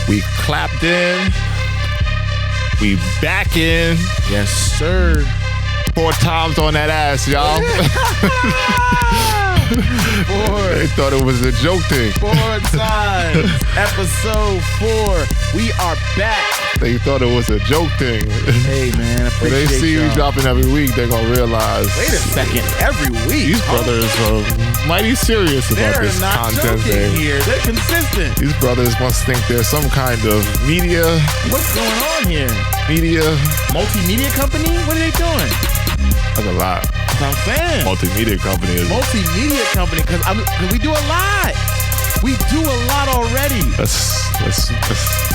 We clapped in. We back in. Yes, sir. 4 times on that ass, y'all. They thought it was a joke thing. 4 times. Episode 4. We are back. They thought it was a joke thing. Hey, man. When they see you dropping every week, they're going to realize. Wait a second. Every week. These brothers are mighty serious about this content thing. Here. They're consistent. These brothers must think there's some kind of media. What's going on here? Media. Multimedia company? What are they doing? That's a lot. That's what I'm saying. Multimedia company is. Multimedia company, because we do a lot. We do a lot already. Let's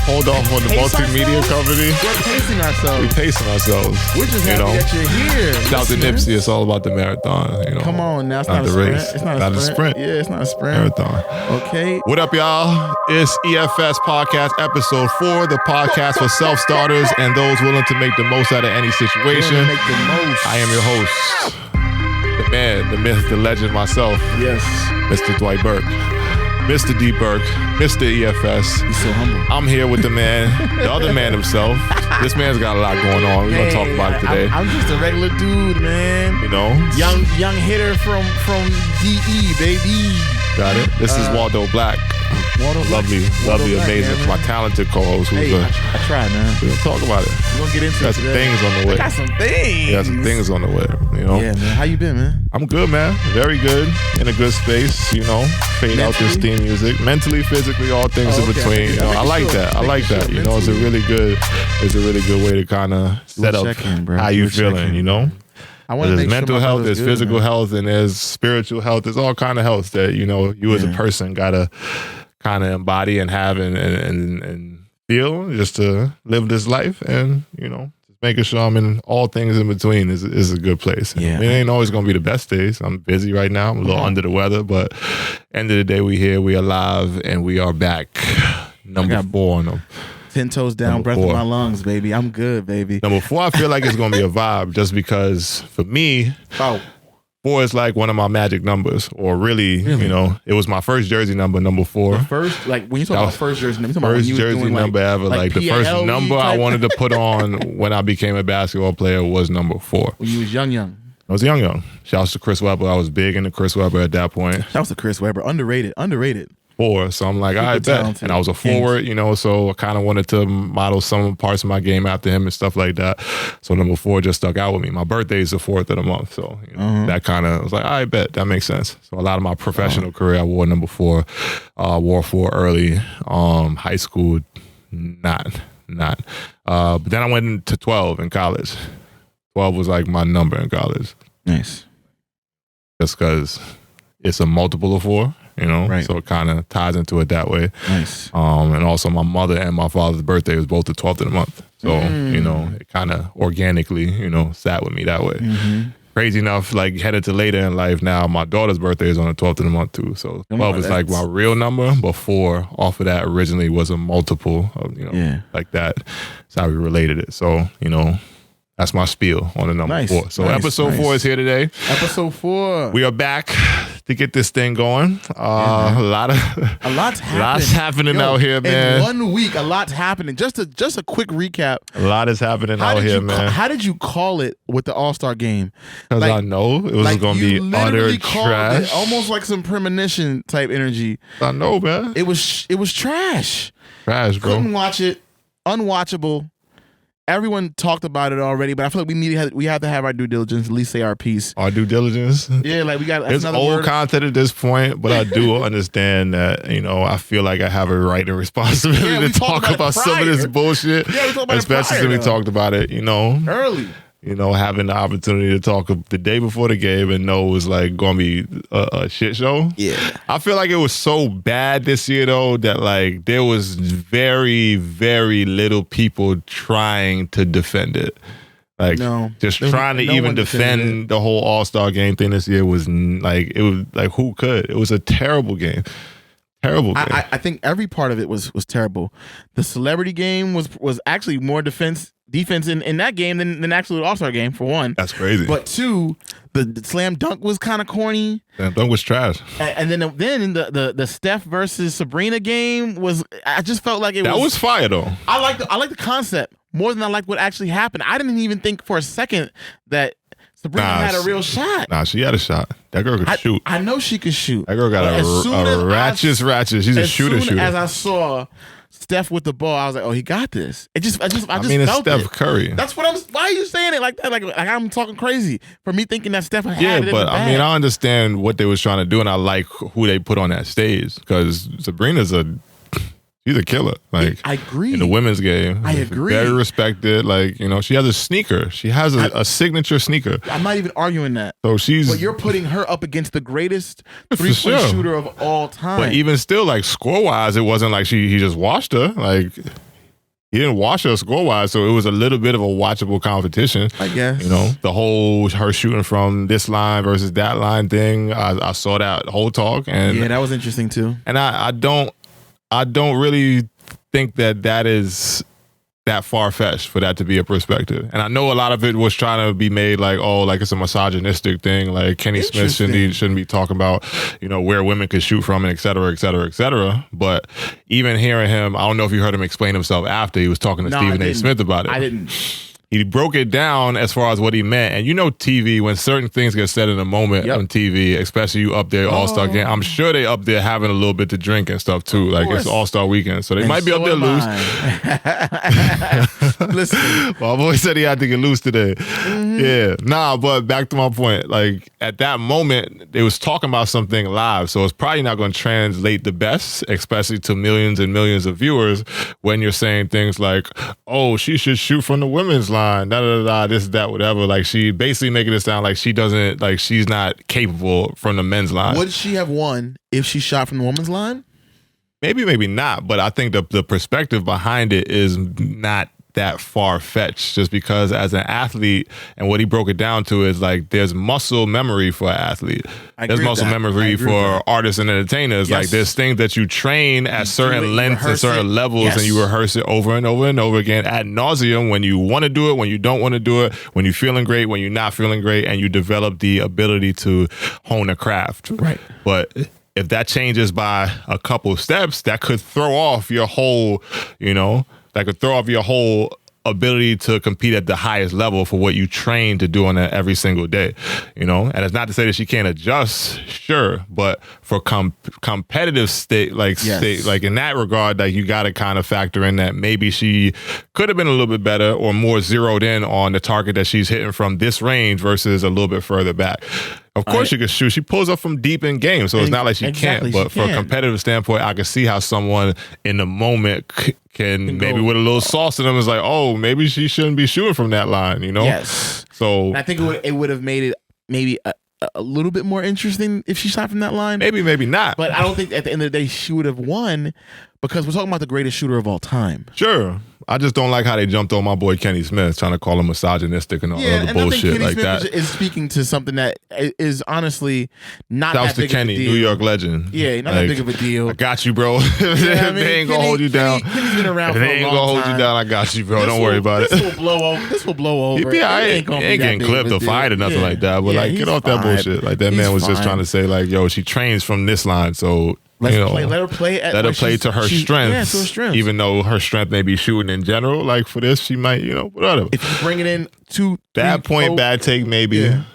hold off on the multimedia company. We're pacing ourselves. We're pacing ourselves. We're just happy that you're here. Shout out to Nipsey. It's all about the marathon. You know. Come on now. It's not a the sprint. race. It's not a sprint. Yeah, it's not a sprint. Marathon. Okay. What up, y'all? It's EFS Podcast Episode 4, the podcast for self-starters and those willing to make the most out of any situation. Make the most. I am your host, the man, the myth, the legend, myself. Yes. Mr. Dwight Burke. Mr. D. Burke, Mr. EFS. He's so humble. I'm here with the man, the other man himself. This man's got a lot going on. We're going to talk about it today. I'm just a regular dude, man. You know? Young hitter from DE, baby. Got it. This is Waldo Black. Lovely, amazing. Black, my talented co-host. I tried, man. We're going to talk about it. We're going to get into got it some today. things on the way. Got some things. Yeah, some things on the way. You know? Yeah, man. How you been, man? I'm good, man. Very good. In a good space, you know. Fade out this theme music. Mentally, physically, all things in between. You know, I like that. I like that. You know, it's a really good way to kind of set up how you feeling, you know? There's mental health, there's physical health, and there's spiritual health. There's all kind of health that, you know, you as a person gotta kind of embody and have and feel just to live this life. And, you know, just making sure I'm in all things in between is a good place. And it ain't always gonna be the best days. I'm busy right now. I'm a little under the weather, but end of the day, we here, we alive, and we are back. Number 4 on them. 10 toes down, breath in my lungs, baby. I'm good, baby. Number 4, I feel like it's going to be a vibe just because for me, 4 is like one of my magic numbers, or really, you know, it was my first jersey number 4. The first, like when you talk about first jersey number, first jersey number ever, like the first number I wanted to put on when I became a basketball player was number 4. When you was young. I was young. Shouts to Chris Webber. I was big into Chris Webber at that point. Shouts to Chris Webber. Underrated. 4, so I'm like, I bet. And I was a forward, you know, so I kind of wanted to model some parts of my game after him and stuff like that. So number 4 just stuck out with me. My birthday is the 4th of the month, so you know, that kind of was like, I bet that makes sense. So a lot of my professional career, I wore number 4. Wore 4 early, high school, not. But then I went into 12 in college. 12 was like my number in college. Nice. Just because it's a multiple of 4. You know, so it kind of ties into it that way. Nice. And also my mother and my father's birthday was both the 12th of the month. So, you know, it kind of organically, you know, sat with me that way. Crazy enough, like headed to later in life now, my daughter's birthday is on the 12th of the month too. So 12 is like my real number, but 4 off of that originally was a multiple of, you know, like that. That's how we related it. So, you know, that's my spiel on the number 4. So episode 4 is here today. Episode 4. We are back to get this thing going. A lot's happening out here, man. In 1 week, a lot's happening. Just a quick recap. A lot is happening out here, man. How did you call it with the All-Star game? Because I know it was going to be utter trash. Almost like some premonition type energy. I know, man. It was trash. Trash, bro. Couldn't watch it. Unwatchable. Everyone talked about it already, but I feel like we have to have our due diligence, at least say our piece. Our due diligence? Yeah, like we got. It's old content at this point, but I do understand that, you know, I feel like I have a right and responsibility to talk about some of this bullshit. Yeah, we talked about especially since we talked about it, you know. Early. You know, having the opportunity to talk the day before the game and know it was like going to be a shit show. Yeah. I feel like it was so bad this year, though, that like there was very, very little people trying to defend it. Like, trying to even defend the whole All-Star game thing this year was like, it was like, who could? It was a terrible game. terrible game. I think every part of it was terrible. The celebrity game was actually more defense in that game than actually the All-Star game, for one. That's crazy. But two, the slam dunk was kind of corny. Slam dunk was trash. And then the Steph versus Sabrina game was. I just felt like that was fire though. I like the concept more than I like what actually happened. I didn't even think for a second that Sabrina had a real shot. Nah, she had a shot. That girl could shoot. I know she could shoot. That girl got a ratchet. She's a shooter. As I saw Steph with the ball, I was like, oh, he got this. I just it's felt Steph Curry. That's what why are you saying it like that? Like I'm talking crazy for me thinking that Steph had it in the bag. I understand what they was trying to do, and I like who they put on that stage because Sabrina's she's a killer. Like, I agree. In the women's game. I agree. Very respected. Like, she has a sneaker. She has a signature sneaker. I'm not even arguing that. So but you're putting her up against the greatest three-point shooter of all time. But even still, like, score-wise, it wasn't like he just washed her. Like, he didn't wash her score-wise, so it was a little bit of a watchable competition. I guess. The whole her shooting from this line versus that line thing. I saw that whole talk. And yeah, that was interesting, too. And I don't really think that is that far-fetched for that to be a perspective. And I know a lot of it was trying to be made like, oh, like it's a misogynistic thing. Like Kenny Smith shouldn't be talking about, where women could shoot from and et cetera, et cetera, et cetera. But even hearing him, I don't know if you heard him explain himself after he was talking to Stephen A. Smith about it. I didn't. He broke it down as far as what he meant. And TV, when certain things get said in a moment on TV, especially you up there All-Star game, I'm sure they up there having a little bit to drink and stuff too. Like it's All-Star weekend. So they might be up there loose. Listen. My boy said he had to get loose today. Mm-hmm. Yeah. Nah, but back to my point. Like at that moment, they was talking about something live. So it's probably not going to translate the best, especially to millions and millions of viewers when you're saying things like, oh, she should shoot from the women's line. This, that, whatever. Like she basically making it sound like she's not capable from the men's line. Would she have won if she shot from the women's line? Maybe not. But I think the perspective behind it is not that far-fetched, just because as an athlete, and what he broke it down to is like there's muscle memory for an athlete. There's muscle memory for artists and entertainers. Yes. Like there's things that you train at certain lengths and certain levels, and you rehearse it over and over and over again ad nauseum when you want to do it, when you don't want to do it, when you're feeling great, when you're not feeling great, and you develop the ability to hone a craft. Right. But if that changes by a couple steps, that could throw off your whole, that could throw off your whole ability to compete at the highest level for what you train to do on that every single day, And it's not to say that she can't adjust, sure, but for competitive state, like in that regard, that you got to kind of factor in that maybe she could have been a little bit better or more zeroed in on the target that she's hitting from this range versus a little bit further back. Of course she can shoot. She pulls up from deep in game, so it's not like she can't. But from a competitive standpoint, I can see how someone in the moment can maybe with a little sauce in them is like, oh, maybe she shouldn't be shooting from that line, Yes. So and I think it would have made it maybe a little bit more interesting if she shot from that line. Maybe not. But I don't think at the end of the day she would have won because we're talking about the greatest shooter of all time. Sure. I just don't like how they jumped on my boy Kenny Smith, trying to call him misogynistic and all other bullshit like that. Is speaking to something that is honestly not that big Kenny, of a deal. New York legend. Yeah, not that big of a deal. I got you, bro. They ain't gonna hold you down. Kenny's been around for a long time. They ain't gonna hold you down. I got you, bro. Don't worry about it. This will blow over. Yeah, I ain't getting clipped or fired or nothing like that. But get off that bullshit. Like that man was just trying to say like, yo, she trains from this line, so. Let her play to her strengths. Even though her strength may be shooting in general, like for this, she might, whatever. If you bring it in bad point, bad take, maybe. Yeah.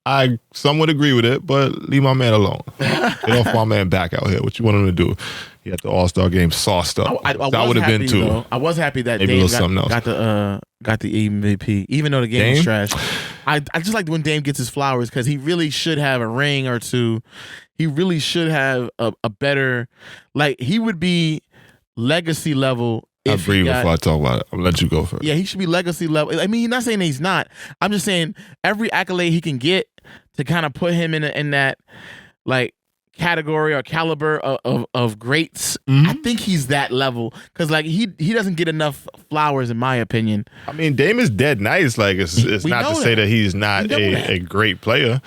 I some would agree with it, but leave my man alone. Get off my man back out here. What you want him to do? He had the All-Star game sauced up. I would have been too. Though. I was happy that Dame got the MVP, even though the game was trash. I just like when Dame gets his flowers because he really should have a ring or two. He really should have a better, like he would be legacy level. I agree before I talk about it. I'll let you go first. Yeah, he should be legacy level. I mean, he's not saying that he's not. I'm just saying every accolade he can get to kind of put him in that like category or caliber of greats. Mm-hmm. I think he's that level because like he doesn't get enough flowers in my opinion. I mean, Dame is dead nice. Like it's not to say that he's not a great player.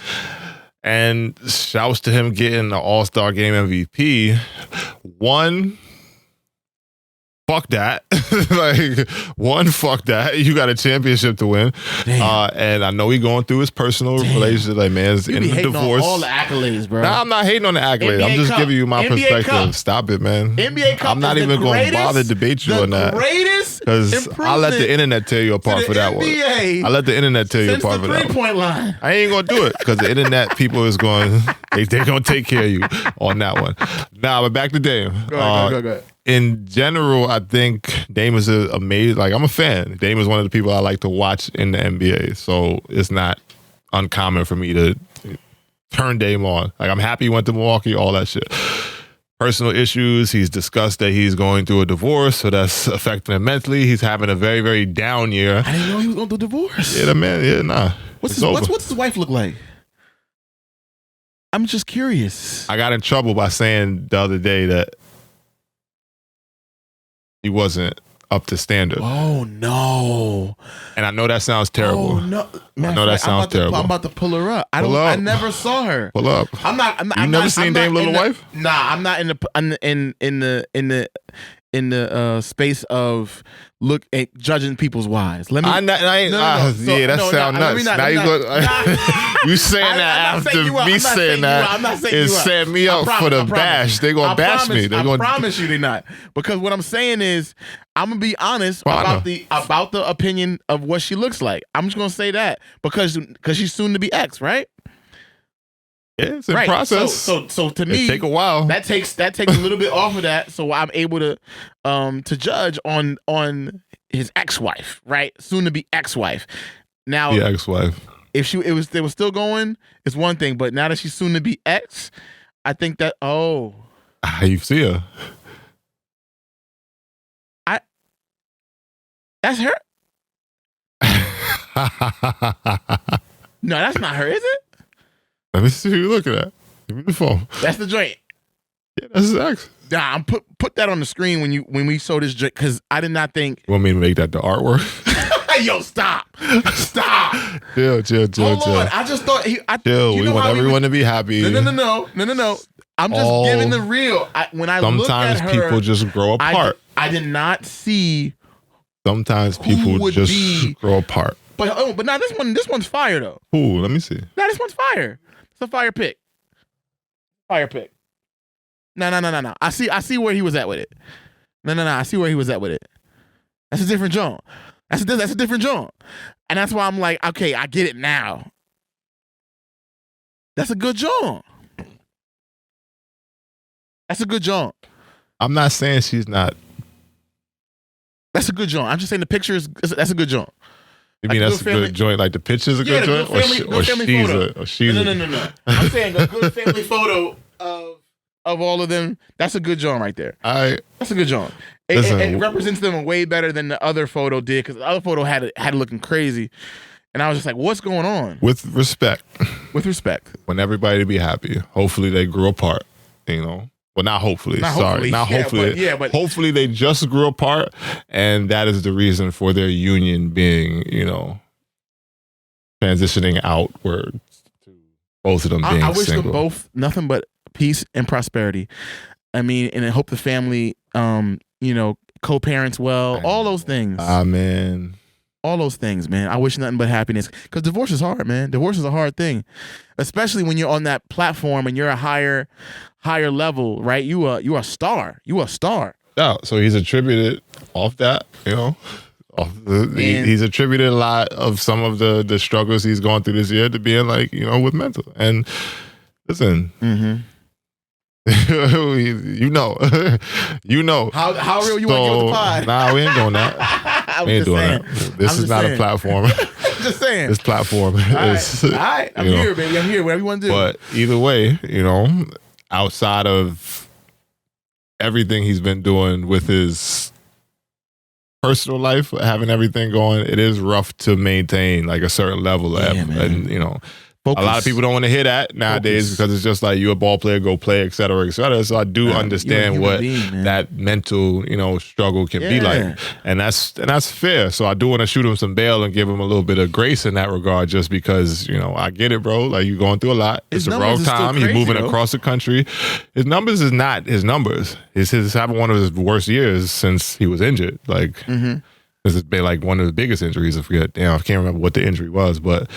And shouts to him getting the All-Star Game MVP. One, fuck that. Fuck that. You got a championship to win. And I know he going through his personal relationship. Like, man, it's in the divorce. On all the accolades, bro. Nah, I'm not hating on the accolades. I'm just giving you my perspective. Cup. Stop it, man. NBA Cup. I'm not even going to bother debate you on that. Because I let the internet tear you apart for that one. I let the internet tear you apart for that one. 3-point line. I ain't going to do it because the internet people is going, they're going to take care of you on that one. Nah, but back to Dame. Go ahead. In general, I think Dame is amazing. Like, I'm a fan. Dame is one of the people I like to watch in the NBA. So it's not uncommon for me to turn Dame on. Like, I'm happy he went to Milwaukee, all that shit. Personal issues. He's discussed that he's going through a divorce, so that's affecting him mentally. He's having a very, very down year. I didn't know he was going through a divorce. Yeah, man. Yeah, nah. What's his wife look like? I'm just curious. I got in trouble by saying the other day that he wasn't up to standard. Oh, no. And I know that sounds terrible. Oh, no. I know that sounds terrible. I'm about to pull her up. I never saw her. Pull up. You never seen Dame Little Wife? Nah, I'm not in the space of judging people's wives. Let me. That sounds nuts. Now you go. You saying that after me saying that is setting me up for the bash. They gonna bash me. I promise you, they not. Because what I'm saying is, I'm gonna be honest about the opinion of what she looks like. I'm just gonna say that because she's soon to be ex, right? Yeah, it's in process. So to me, it take a while. That takes a little bit off of that, so I'm able to judge on his ex-wife, right? Soon to be ex-wife. Now, the ex-wife. If they were still going, it's one thing. But now that she's soon to be ex, I think that how you see her? That's her. No, that's not her, is it? Let me see who you're looking at. Give me the phone. That's the joint. Yeah, that's his ex. Nah, I'm put that on the screen when we saw this joint because I did not think. You want me to make that the artwork? Yo, stop. Chill. Hold on. I just thought chill. We want everyone to be happy. No. I'm just giving the real. When I look at her, sometimes people just grow apart. I did not see. Sometimes people just grow apart. But now this one's fire though. Ooh, let me see. Now this one's fire. It's a fire pick. No. I see where he was at with it. No. I see where he was at with it. That's a different Jawn. That's a different Jawn. And that's why I'm like, okay, I get it now. That's a good Jawn. That's a good Jawn. I'm not saying she's not. That's a good Jawn. I'm just saying the picture that's a good Jawn. You mean that's a good joint? Like the picture's a good joint? Or she's No. I'm saying a good family photo of all of them. That's a good Jawn right there. That's a good Jawn. It represents them way better than the other photo did because the other photo had it looking crazy. And I was just like, what's going on? With respect. Want everybody to be happy. Hopefully they grew apart, you know. Well, not hopefully. But hopefully they just grew apart, and that is the reason for their union being, you know, transitioning outward to both of them being I wish single. them both nothing but peace and prosperity. I mean, and I hope the family, you know, co-parents well, all those things. Man. All those things, man. I wish nothing but happiness. Because divorce is hard, man. Divorce is a hard thing. Especially when you're on that platform and you're a higher level, right? You are a star. You are a star. Yeah, so he's attributed off that, you know. He's attributed a lot of some of the struggles he's gone through this year to being like, you know, with mental. And listen, you know. How real you want to get with the pod? Nah, we ain't doing that. We ain't doing that. This is not a platform. Just saying. This platform is. All right. I'm here, baby. I'm here. Whatever you want to do. But either way, you know, outside of everything he's been doing with his personal life, having everything going, it is rough to maintain like a certain level of, and you know, Focus. A lot of people don't want to hear that nowadays because it's just like, you're a ball player, go play, et cetera, et cetera. So I do understand what that mental, struggle can be like. And that's fair. So I do want to shoot him some bail and give him a little bit of grace in that regard, just because, I get it, bro. Like, you're going through a lot. It's a rough time. He's moving across the country. His numbers is not his numbers. He's having one of his worst years since he was injured. Like, this has been like one of the biggest injuries. I can't remember what the injury was, but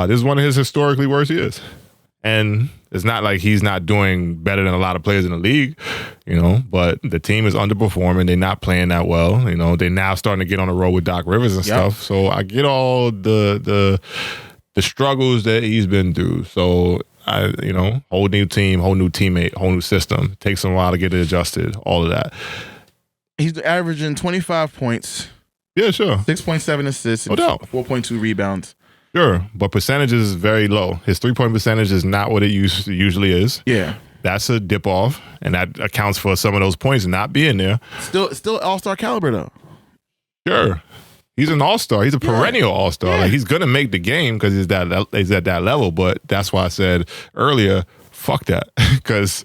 this is one of his historically worst years. And it's not like he's not doing better than a lot of players in the league, but the team is underperforming. They're not playing that well. They're now starting to get on the road with Doc Rivers and stuff. So I get all the struggles that he's been through. So whole new team, whole new teammate, whole new system. Takes him a while to get it adjusted, all of that. He's averaging 25 points. Yeah, sure. 6.7 assists, and 4.2 rebounds. Sure, but percentage is very low. His 3-point percentage is not what it usually is. Yeah. That's a dip off, and that accounts for some of those points not being there. Still all-star caliber, though. Sure. He's an all-star. He's a perennial all-star. Yeah. Like, he's going to make the game because he's at that level, but that's why I said earlier, fuck that, because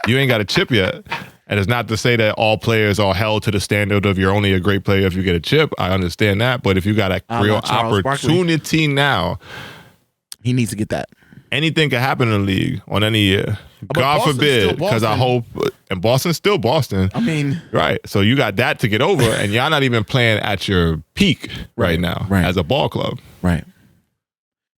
you ain't got a chip yet. And it's not to say that all players are held to the standard of you're only a great player if you get a chip. I understand that. But if you got a real opportunity now, he needs to get that. Anything can happen in the league on any year. God forbid, because I hope, and Boston's still Boston. I mean, right. So you got that to get over, and y'all not even playing at your peak right now as a ball club. Right.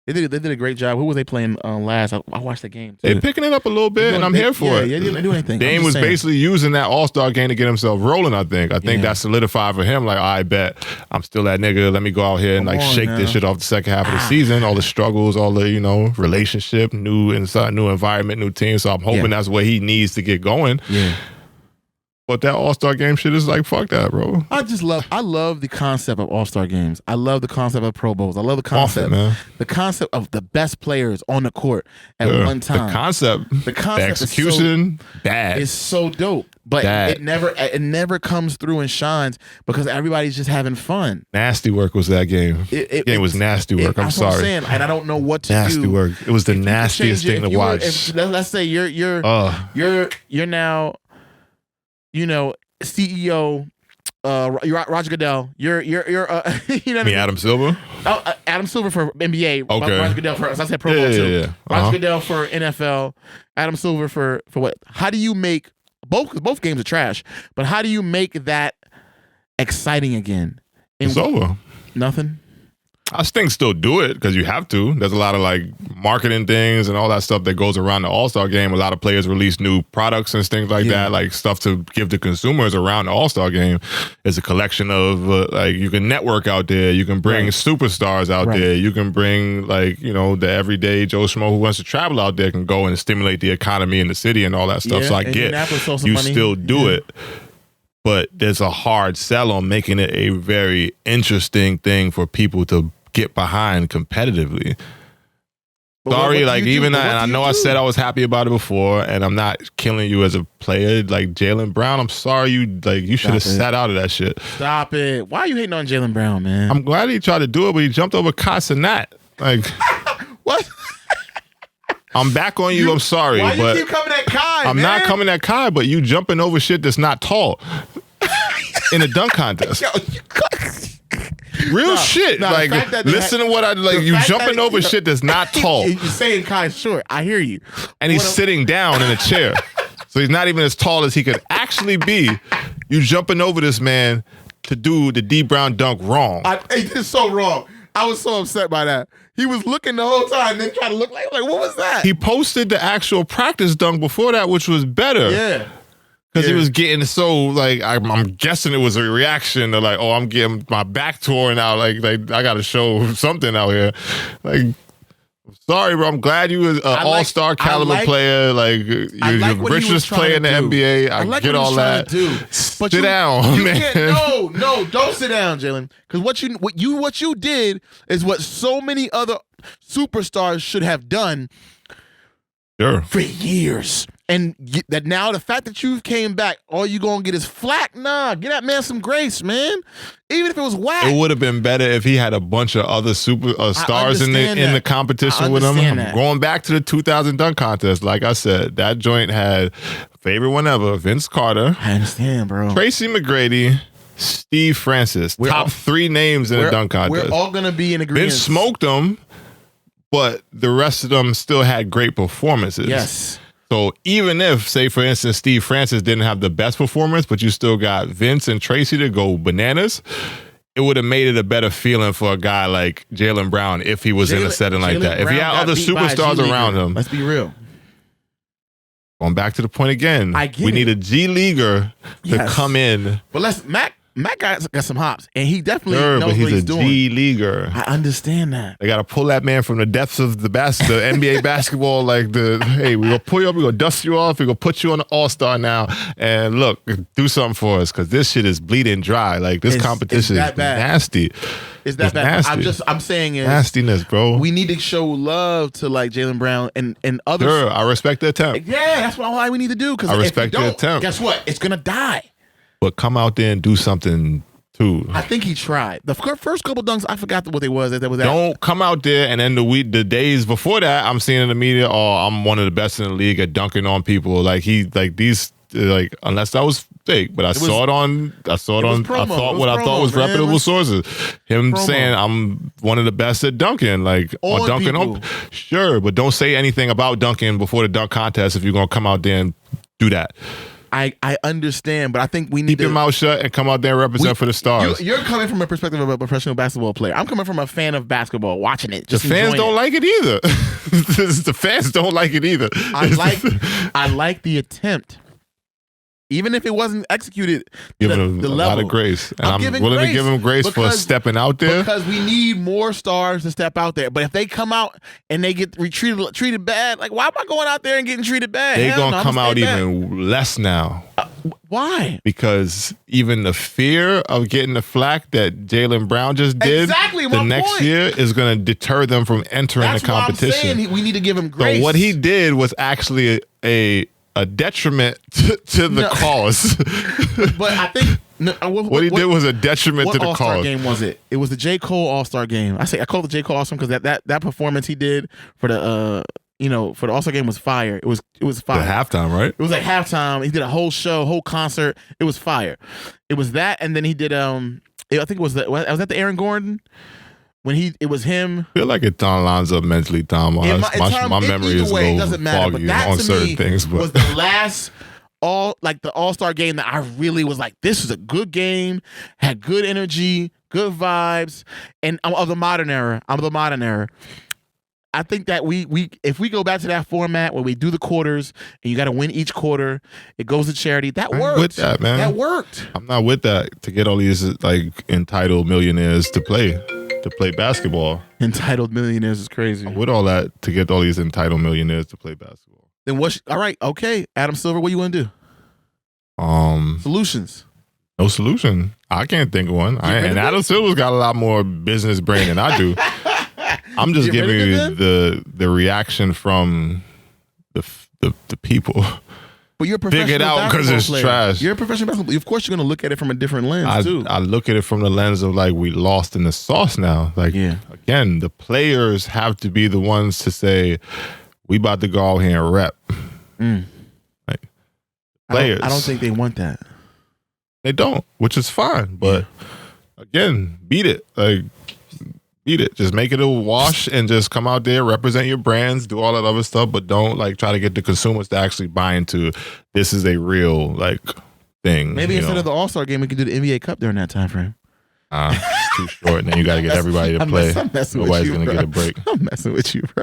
They did a great job. Who was they playing last? I watched the game too. They're picking it up a little bit, and I'm here for it. Yeah, they didn't do anything. Dame was basically using that All-Star game to get himself rolling, I think. I think that solidified for him, like, I bet I'm still that nigga. Let me go out here and shake this shit off the second half of the season. All the struggles, all the, relationship, new environment, new team. So I'm hoping that's what he needs to get going. Yeah. But that All-Star game shit is like, fuck that, bro. I love the concept of All-Star games. I love the concept of Pro Bowls. I love the concept, man. The concept of the best players on the court at one time. The concept the execution, bad. It's so dope. But it never comes through and shines because everybody's just having fun. Nasty work was that game. It was nasty work. I'm sorry. What I'm saying, and I don't know what to do. Nasty work. It was the nastiest thing to watch. Let's say you're now, CEO, Roger Goodell. You're Adam Silver? Adam Silver for NBA. Okay. Roger Goodell for, as I said, Pro Bowl too. Yeah. Roger Goodell for NFL. Adam Silver for what? How do you make both games are trash? But how do you make that exciting again? It's over. Nothing. I think still do it because you have to. There's a lot of marketing things and all that stuff that goes around the All-Star game. A lot of players release new products and things like that, like stuff to give to consumers around the All-Star game. It's a collection of you can network out there. You can bring superstars out there. You can bring the everyday Joe Schmo who wants to travel out there can go and stimulate the economy in the city and all that stuff. So I get you still do it. But there's a hard sell on making it a very interesting thing for people to get behind competitively. Sorry, I know I said I was happy about it before, and I'm not killing you as a player. Like Jaylen Brown, I'm sorry you should have sat out of that shit. Stop it. Why are you hating on Jaylen Brown, man? I'm glad he tried to do it, but he jumped over Kai Cenat. Like what? I'm back on you. I'm sorry. Why you keep coming at Kai? I'm not coming at Kai, but you jumping over shit that's not tall in a dunk contest. Real shit. Listen to what you jumping over shit that's not tall. You're saying Kai's short. I hear you. And he's sitting down in a chair. So he's not even as tall as he could actually be. You jumping over this man to do the D Brown dunk wrong. He did so wrong. I was so upset by that. He was looking the whole time and then trying to look like what was that? He posted the actual practice dunk before that, which was better. Yeah. Because he was getting so, I'm guessing it was a reaction to I'm getting my back torn out. I got to show something out here. Sorry, bro. I'm glad you was an all-star caliber player. You're the richest player in the NBA. I get all that. Sit down, man. No, don't sit down, Jalen. Because what you did is what so many other superstars should have done. Sure. For years. And that now the fact that you came back, all you gonna get is flack. Nah, get that man some grace, man. Even if it was whack, it would have been better if he had a bunch of other super stars in the competition with him. That. Going back to the 2000 dunk contest, like I said, that joint had favorite one ever, Vince Carter. I understand, bro. Tracy McGrady, Steve Francis, top 3 names in the dunk contest. We're all gonna be in agreement. Vince smoked them, but the rest of them still had great performances. Yes. So even if, say, for instance, Steve Francis didn't have the best performance, but you still got Vince and Tracy to go bananas, it would have made it a better feeling for a guy like Jaylen Brown if he was in a setting like that. If he had other superstars around him. Let's be real. Going back to the point again, we need a G Leaguer to come in. But Mac got some hops, and he definitely knows what he's doing. G Leaguer. I understand that. They got to pull that man from the depths of the NBA basketball. Like hey, we're gonna pull you up, we're gonna dust you off, we're gonna put you on the All-Star now, and look, do something for us because this shit is bleeding dry. Like this competition is nasty. Is that bad? I'm saying is nastiness, bro. We need to show love to like Jaylen Brown and others. Sure, I respect the attempt. Yeah, that's what we need to do. Because I respect the attempt. Guess what? It's gonna die. But come out there and do something too. I think he tried. The first couple dunks, I forgot what they was. Don't come out there and then the days before that, I'm seeing in the media, I'm one of the best in the league at dunking on people. Like unless that was fake, but I saw it on what I thought was reputable sources. Him saying I'm one of the best at dunking, like on dunking on. Sure, but don't say anything about dunking before the dunk contest if you're gonna come out there and do that. I understand, but I think we need to keep your mouth shut and come out there and represent for the stars. You're coming from a perspective of a professional basketball player. I'm coming from a fan of basketball, watching it. Just the fans don't like it either. The fans don't like it either. I like the attempt. Even if it wasn't executed, give him a lot of grace. And I'm willing to give him grace for stepping out there. Because we need more stars to step out there. But if they come out and they get treated bad, like why am I going out there and getting treated bad? They're going to come out even less now. Why? Because even the fear of getting the flack that Jaylen Brown just did the next year is going to deter them from entering the competition. That's why I'm saying we need to give him grace. So what he did was actually a detriment to the cause. But I think what he did was a detriment to the cause. What All-Star game was it? It was the J. Cole All-Star game. I call it the J. Cole All-Star because that performance he did for the for the All-Star game was fire. It was fire. The halftime, right? It was like halftime. He did a whole show, whole concert. It was fire. It was that, and then he did I think it was was that the Aaron Gordon? When it was him. I feel like it lines up mentally, Tom. My memory is a little foggy on certain things. But was the last the All-Star game that I really was like, this is a good game, had good energy, good vibes, and I'm of the modern era. I think that if we go back to that format where we do the quarters and you got to win each quarter, it goes to charity. That worked. With that, man. That worked. I'm not with that to get all these like entitled millionaires to play basketball. Entitled millionaires is crazy. I'm with all that to get all these entitled millionaires to play basketball. Then all right, okay, Adam Silver, what you want to do? Solutions. No solution. I can't think of one. And Adam Silver's got a lot more business brain than I do. I'm just giving you the reaction from the people. But you're a professional dig it out because it's trash. You're a professional basketball player. Of course, you're going to look at it from a different lens, too. I look at it from the lens of like we lost in the sauce now. Like, again, the players have to be the ones to say, we about to go out here and rep. Like, players. I don't think they want that. They don't, which is fine. But again, beat it. Like, beat it. Just make it a wash and just come out there, represent your brands, do all that other stuff, but don't like try to get the consumers to actually buy into this is a real like thing. Maybe instead of the All-Star game, we could do the NBA Cup during that time frame. It's too short, and then you got to get everybody to play. Nobody's going to get a break. I'm messing with you, bro.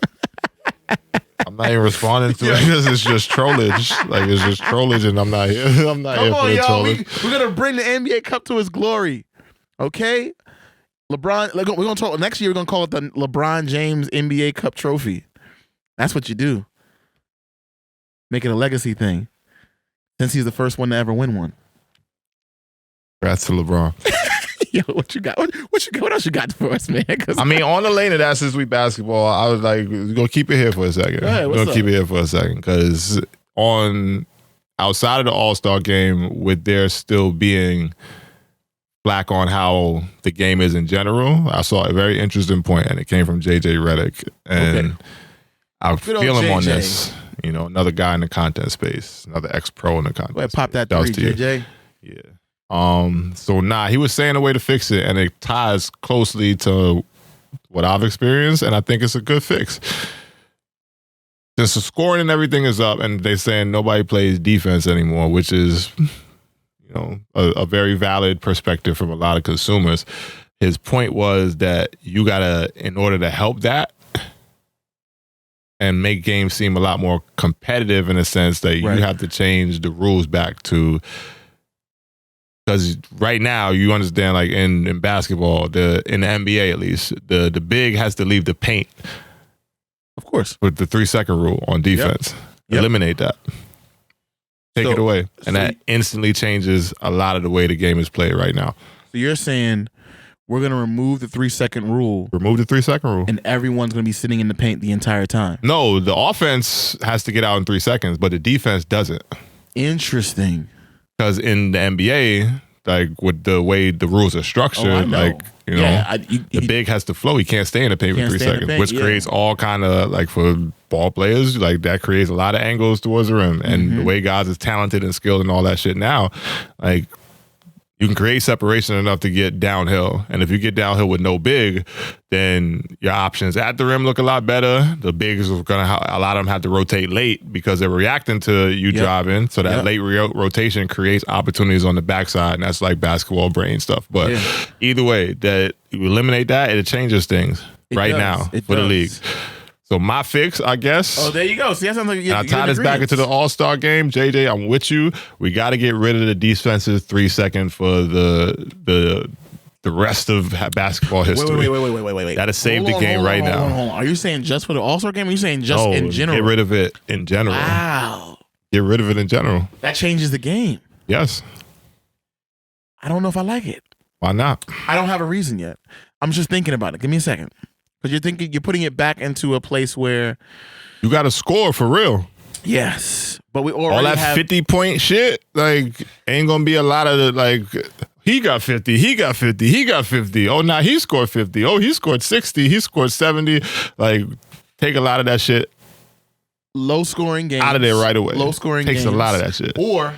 I'm not even responding to it because it's just trollage. Like it's just trollage, and I'm not here. I'm not here for the trollage. We're gonna bring the NBA Cup to its glory. Okay, LeBron. We're gonna talk next year. We're gonna call it the LeBron James NBA Cup Trophy. That's what you do. Make it a legacy thing. Since he's the first one to ever win one. Congrats to LeBron. Yo, what you got? What else you got for us, man? I mean, on the lane of that, since we basketball, I was like, we're gonna keep it here for a second. We're gonna keep it here for a second because outside of the All-Star game, with there still being black on how the game is in general, I saw a very interesting point, and it came from JJ Redick. And I feel him on this. You know, another guy in the content space, another ex-pro in the content space. Pop that 3, JJ. Yeah. So he was saying a way to fix it, and it ties closely to what I've experienced, and I think it's a good fix. Since the scoring and everything is up, and they're saying nobody plays defense anymore, which is, you know, a very valid perspective from a lot of consumers. His point was that you gotta, in order to help that and make games seem a lot more competitive, in a sense that you have to change the rules back to, because right now you understand, like in basketball, in the NBA at least, the big has to leave the paint. Of course. With the 3-second rule on defense. Eliminate that. Take it away. And that instantly changes a lot of the way the game is played right now. So you're saying we're going to remove the 3-second rule. Remove the 3-second rule. And everyone's going to be sitting in the paint the entire time. No, the offense has to get out in 3 seconds, but the defense doesn't. Interesting. Because in the NBA, like with the way the rules are structured, like, you know, the big has to flow. He can't stay in the paint for 3 seconds, which creates all kind of, like, for ball players, like that creates a lot of angles towards the rim. And the way guys is talented and skilled and all that shit now, like, you can create separation enough to get downhill. And if you get downhill with no big, then your options at the rim look a lot better. The bigs are going to, a lot of them have to rotate late because they're reacting to you driving. So that late rotation creates opportunities on the backside. And that's like basketball brain stuff. But either way, that you eliminate that, it changes things now for the league. So my fix, I guess. Oh, there you go. See, that sounds like I tie this back into the All-Star game. JJ, I'm with you. We got to get rid of the defensive 3-second for the rest of basketball history. Wait. That'll save the game right now. Hold on. Are you saying just for the All-Star game? Or are you saying just in general? Get rid of it in general. Wow. Get rid of it in general. That changes the game. Yes. I don't know if I like it. Why not? I don't have a reason yet. I'm just thinking about it. Give me a second. Because you're putting it back into a place where you got to score for real. Yes, but we already all that 50-point shit. Like, ain't gonna be a lot of the, like, he got 50, he got 50, he got 50. Oh, now he scored 50. Oh, he scored 60. He scored 70. Like, take a lot of that shit. Low scoring games out of there right away. Low scoring takes games, a lot of that shit. Or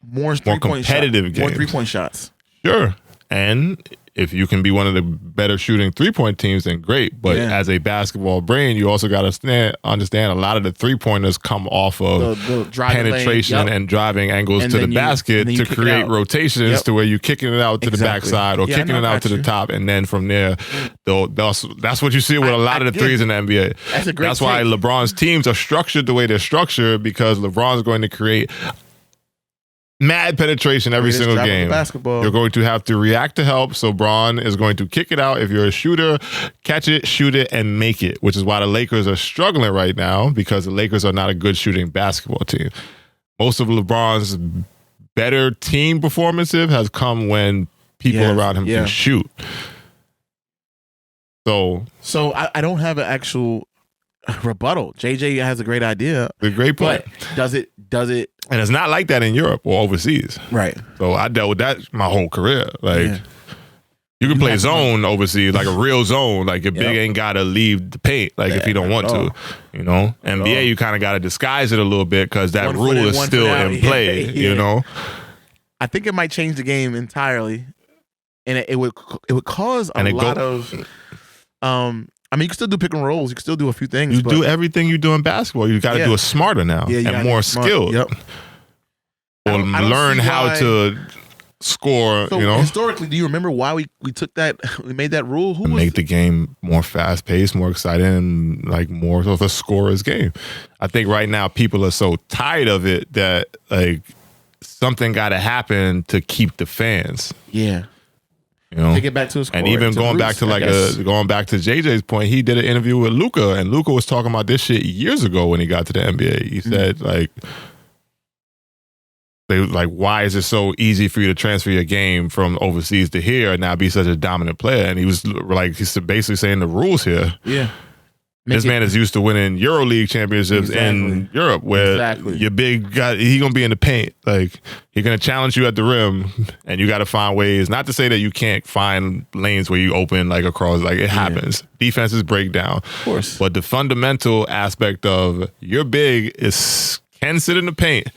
more competitive games. More 3-point shots. Sure, and if you can be one of the better shooting 3-point teams, then great. But as a basketball brain, you also got to understand a lot of the 3-pointers come off of the penetration and driving angles to the basket to create rotations to where you're kicking it out to the backside or kicking it out to the top. And then from there, that's what you see with a lot of the threes in the NBA. That's why LeBron's teams are structured the way they're structured, because LeBron's going to create mad penetration every single game. You're going to have to react to help, so Bron is going to kick it out. If you're a shooter, catch it, shoot it, and make it, which is why the Lakers are struggling right now, because the Lakers are not a good shooting basketball team. Most of LeBron's better team performances has come when people around him can shoot. So I don't have an actual rebuttal. JJ has a great idea. A great point. But does it? And it's not like that in Europe or overseas. Right. So I dealt with that my whole career. Like, you can play zone overseas, like a real zone. Like, your big ain't got to leave the paint, like, if you don't want to. You know? NBA, you kind of got to disguise it a little bit because that rule is still in play, you know? I think it might change the game entirely. And it would cause a lot of... I mean, you can still do pick and rolls. You can still do a few things. You do everything you do in basketball. You got to do it smarter now and more skilled. Yep. Or learn how to score. So you know, historically, do you remember why we took that? We made that rule. Make the game more fast paced, more exciting, and like more of a scorer's game. I think right now people are so tired of it that like something got to happen to keep the fans. Yeah. You know, take it back to a score. And even going back to going back to JJ's point, he did an interview with Luka, and Luka was talking about this shit years ago when he got to the NBA. He said why is it so easy for you to transfer your game from overseas to here and now be such a dominant player? And he was like, he's basically saying the rules here. Yeah. This man is used to winning EuroLeague championships in Europe, where your big guy, he gonna be in the paint. Like, he's gonna challenge you at the rim, and you got to find ways. Not to say that you can't find lanes where you open like across. Like, it happens. Defenses break down, of course. But the fundamental aspect of your big can sit in the paint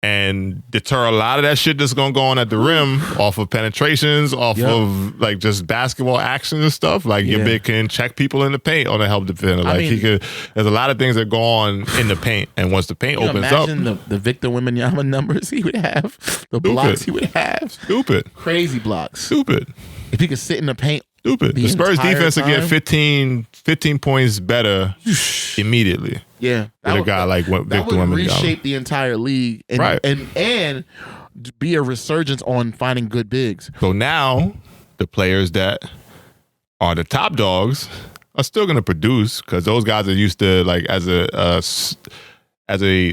and deter a lot of that shit that's gonna go on at the rim off of penetrations, off of like just basketball action and stuff. Like, your big can check people in the paint on a help defender. Like, he could. There's a lot of things that go on in the paint, and once the paint opens up, imagine the Victor Wembanyama numbers he would have, the blocks he would have. Stupid, crazy blocks. Stupid. If he could sit in the paint. Stupid. The Spurs defense would get 15 points better immediately. Yeah, with a guy like Victor Wembanyama. That would reshape the entire league, and be a resurgence on finding good bigs. So now, the players that are the top dogs are still going to produce, because those guys are used to, like, as a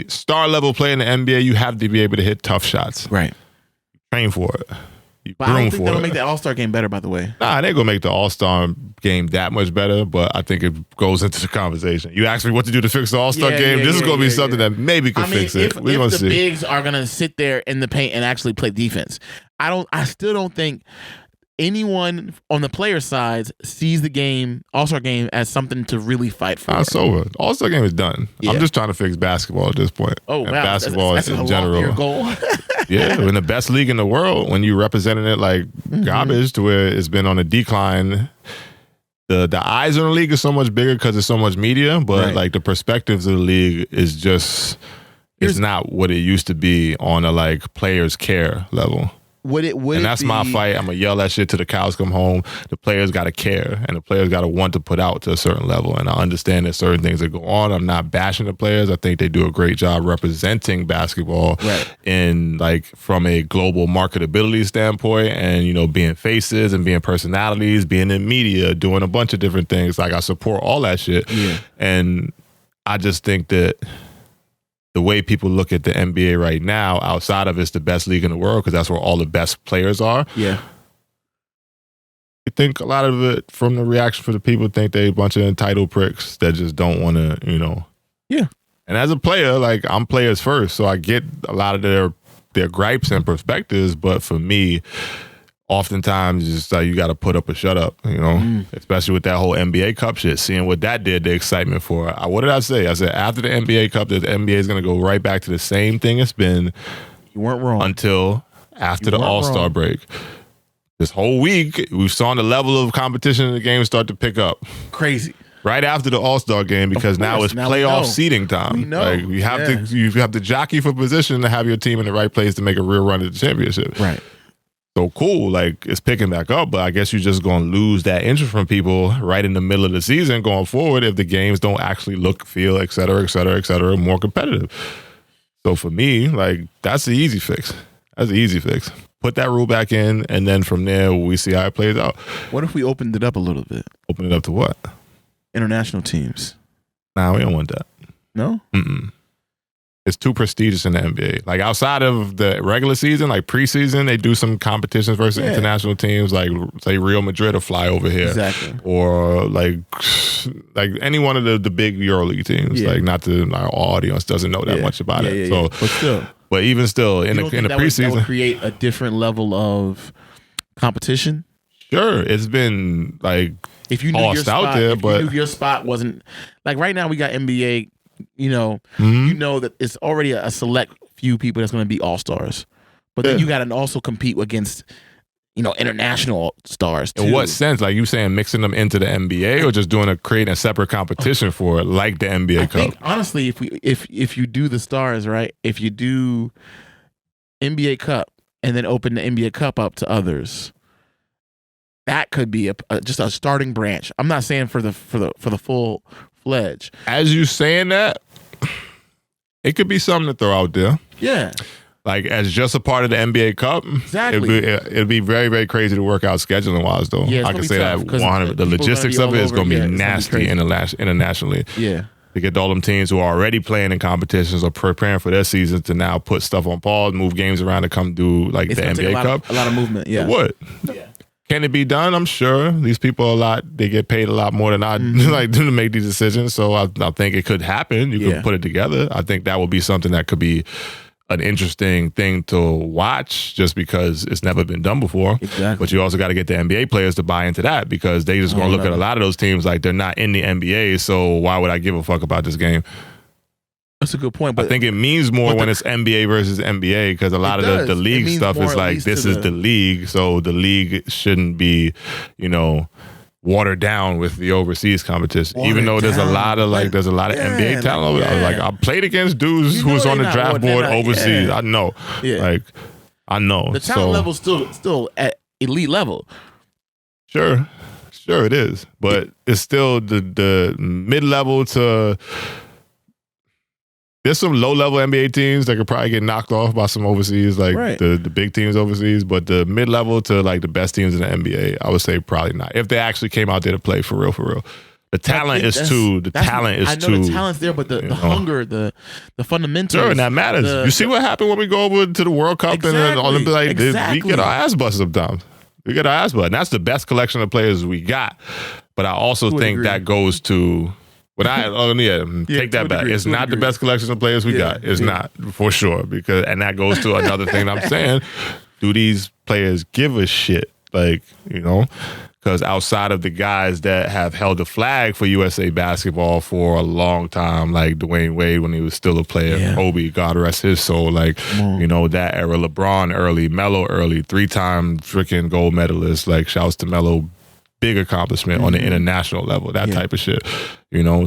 star level player in the NBA, you have to be able to hit tough shots. Right. Train for it. But I don't think that'll make the All-Star game better, by the way. Nah, they ain't gonna make the All-Star game that much better, but I think it goes into the conversation. You asked me what to do to fix the All-Star game. This is gonna be something that maybe could fix it. We're gonna see. If the bigs are gonna sit there in the paint and actually play defense, I still don't think anyone on the player side sees the game, All-Star game, as something to really fight for. It's over. All-Star game is done. I'm just trying to fix basketball at this point. Oh, wow. Basketball that's in general. Goal. Yeah, in the best league in the world, when you representing it like garbage to where it's been on a decline, the eyes on the league is so much bigger because there's so much media, but like the perspectives of the league is just, it's not what it used to be on a like players care level. And that's my fight. I'm gonna yell that shit till the cows come home. The players gotta care, and the players gotta want to put out to a certain level. And I understand that certain things that go on. I'm not bashing the players. I think they do a great job representing basketball in like from a global marketability standpoint, and you know, being faces and being personalities, being in media, doing a bunch of different things. Like, I support all that shit. And I just think that the way people look at the NBA right now, outside of it's the best league in the world, because that's where all the best players are. Yeah. I think a lot of it from the reaction for the people think they a bunch of entitled pricks that just don't want to, you know. Yeah. And as a player, like, I'm players first, so I get a lot of their gripes and perspectives, but for me, oftentimes it's just like you got to put up or shut up, you know, especially with that whole NBA Cup shit, seeing what that did, the excitement for it. What did I say? I said after the NBA Cup, the NBA is going to go right back to the same thing it's been. You weren't wrong. Until after the All-Star break. This whole week, we saw the level of competition in the game start to pick up. Crazy. Right after the All-Star game, because now it's playoff seeding time. We know. Like, you have to jockey for position to have your team in the right place to make a real run at the championship. Right. So cool, like, it's picking back up, but I guess you're just going to lose that interest from people right in the middle of the season going forward if the games don't actually look, feel, et cetera, more competitive. So for me, like, that's the easy fix. Put that rule back in, and then from there, we see how it plays out. What if we opened it up a little bit? Open it up to what? International teams. Nah, we don't want that. No? Mm-mm. It's too prestigious in the NBA. Like, outside of the regular season, like preseason, they do some competitions versus international teams. Like, say Real Madrid will fly over here, exactly, or like any one of the big EuroLeague teams. Like, not to our audience doesn't know that much about it. So, but even still, in the preseason, that would create a different level of competition. Sure, it's been like if you knew your spot, out there, but you knew your spot wasn't like right now. We got NBA. You know, you know that it's already a select few people that's going to be all-stars. But then you got to also compete against, you know, international stars, too. In what sense? Like, you saying mixing them into the NBA or just creating a separate competition for it, like the NBA Cup? I think, honestly, if you do the stars, right, if you do NBA Cup and then open the NBA Cup up to others, that could be just a starting branch. I'm not saying for the full fledge. As you saying that, it could be something to throw out there. Yeah. Like, as just a part of the NBA Cup. Exactly. It'd be very, very crazy to work out scheduling wise, though. Yeah, I can say that 100. The logistics of it is going to be nasty internationally. Yeah. To get all them teams who are already playing in competitions or preparing for their seasons to now put stuff on pause, move games around to come do like the NBA Cup. A lot of movement, yeah. It would. Yeah. Can it be done? I'm sure. These people they get paid a lot more than I like do to make these decisions. So I think it could happen. You could put it together. I think that would be something that could be an interesting thing to watch just because it's never been done before. Exactly. But you also got to get the NBA players to buy into that because they just going to look at a lot of those teams like they're not in the NBA. So why would I give a fuck about this game? That's a good point. But I think it means more when it's NBA versus NBA because a lot of the league stuff is like this is the league, so the league shouldn't be, watered down with the overseas competition. Even though there's a lot of NBA talent. Like I played against dudes who was on the draft board overseas. I know, I know. The talent level's still at elite level. Sure it is, but it's still the mid level to. There's some low-level NBA teams that could probably get knocked off by some overseas, like the big teams overseas. But the mid-level to like the best teams in the NBA, I would say probably not. If they actually came out there to play for real. The talent is too. The talent's there, but the hunger, the fundamentals. Sure, and that matters. You see what happened when we go over to the World Cup and the Olympics? Like, we get our ass busted sometimes. We get our ass busted. And that's the best collection of players we got. But I also think that goes to. But take that back. It's not the best collection of players we got. It's not, for sure. And that goes to another thing I'm saying. Do these players give a shit? Like, because outside of the guys that have held the flag for USA basketball for a long time, like Dwayne Wade when he was still a player, Kobe, God rest his soul, like, that era, LeBron early, Melo early, 3-time freaking gold medalist, like, shouts to Melo, big accomplishment on the international level, that type of shit,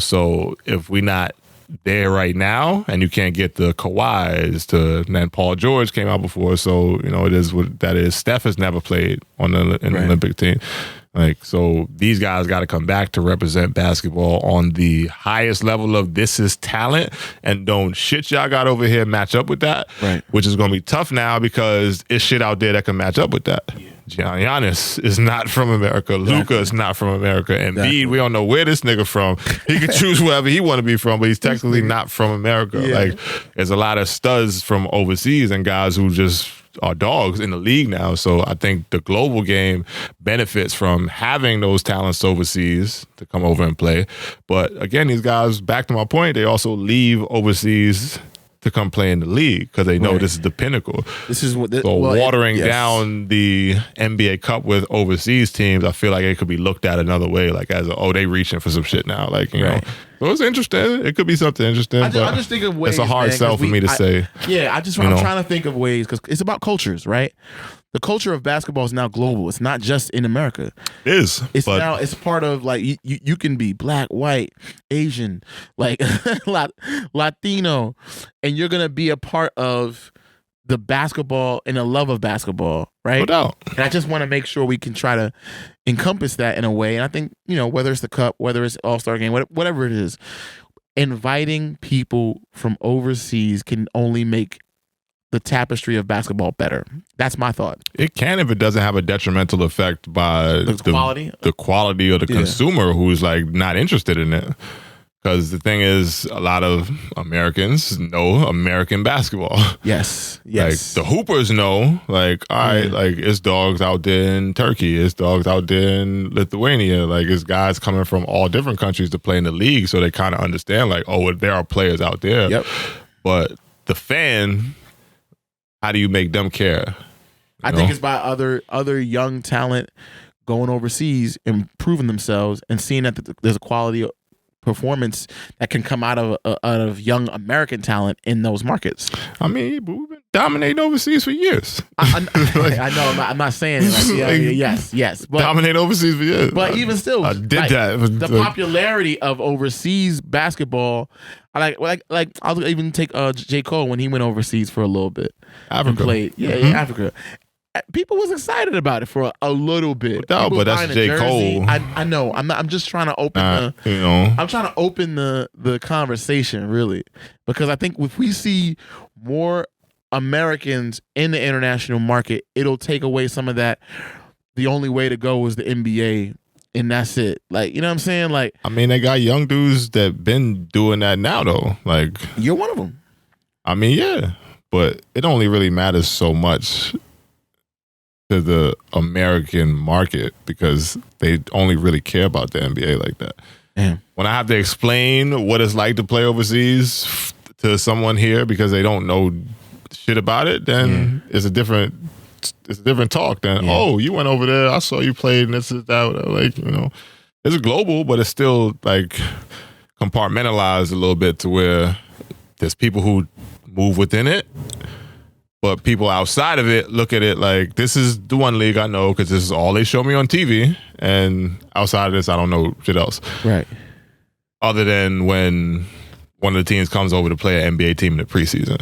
So if we not there right now, and you can't get the Kawhis then Paul George came out before, so it is what that is. Steph has never played on the Olympic team, so these guys got to come back to represent basketball on the highest level of this is talent, and don't shit y'all got over here match up with that, which is gonna be tough now because it's shit out there that can match up with that. Giannis is not from America. Luka is not from America. Embiid, we don't know where this nigga from. He can choose wherever he want to be from, but he's technically not from America. Like, there's a lot of studs from overseas and guys who just are dogs in the league now. So I think the global game benefits from having those talents overseas to come over and play. But again, these guys, back to my point, they also leave overseas to come play in the league because they know this is the pinnacle. This is what watering down the NBA Cup with overseas teams, I feel like it could be looked at another way, like as they reaching for some shit now, like know. So it's interesting. It could be something interesting. I just think of ways. It's a hard sell for me to say. I'm trying to think of ways because it's about cultures, right? The culture of basketball is now global. It's not just in America. It is. It's part of like you can be black, white, Asian, like Latino, and you're gonna be a part of the basketball and the love of basketball, right? No doubt. And I just want to make sure we can try to encompass that in a way. And I think whether it's the Cup, whether it's All-Star Game, whatever it is, inviting people from overseas can only make the tapestry of basketball better. That's my thought. It can if it doesn't have a detrimental effect by the quality of the consumer who's like not interested in it. Because the thing is, a lot of Americans know American basketball. Yes. Like the hoopers know, like, all right, like it's dogs out there in Turkey, it's dogs out there in Lithuania, like it's guys coming from all different countries to play in the league, so they kind of understand, like, oh, there are players out there. Yep. But the fan, how do you make them care? I think it's by other young talent going overseas, improving themselves, and seeing that there's a quality performance that can come out of young American talent in those markets. I mean, we've been dominating overseas for years. I know. I'm not saying it yes, but dominate overseas for years. But even still, I did that. The popularity of overseas basketball. I like. I'll even take J. Cole when he went overseas for a little bit. Africa and played. Africa. People was excited about it for a little bit. No, but that's J. Cole. I know. I'm just trying to open I'm trying to open the conversation, really, because I think if we see more Americans in the international market, it'll take away some of that. The only way to go is the NBA, and that's it. Like, you know what I'm saying? Like, I mean, they got young dudes that been doing that now, though. Like, you're one of them. I mean, yeah, but it only really matters so much. to the American market because they only really care about the NBA like that. Damn. When I have to explain what it's like to play overseas to someone here because they don't know shit about it, then it's a different talk than, oh, you went over there, I saw you played and this is that. Like, you know, it's global, but it's still like compartmentalized a little bit to where there's people who move within it, but people outside of it look at it like, this is the one league I know because this is all they show me on TV, and outside of this, I don't know shit else. Right. Other than when one of the teams comes over to play an NBA team in the preseason.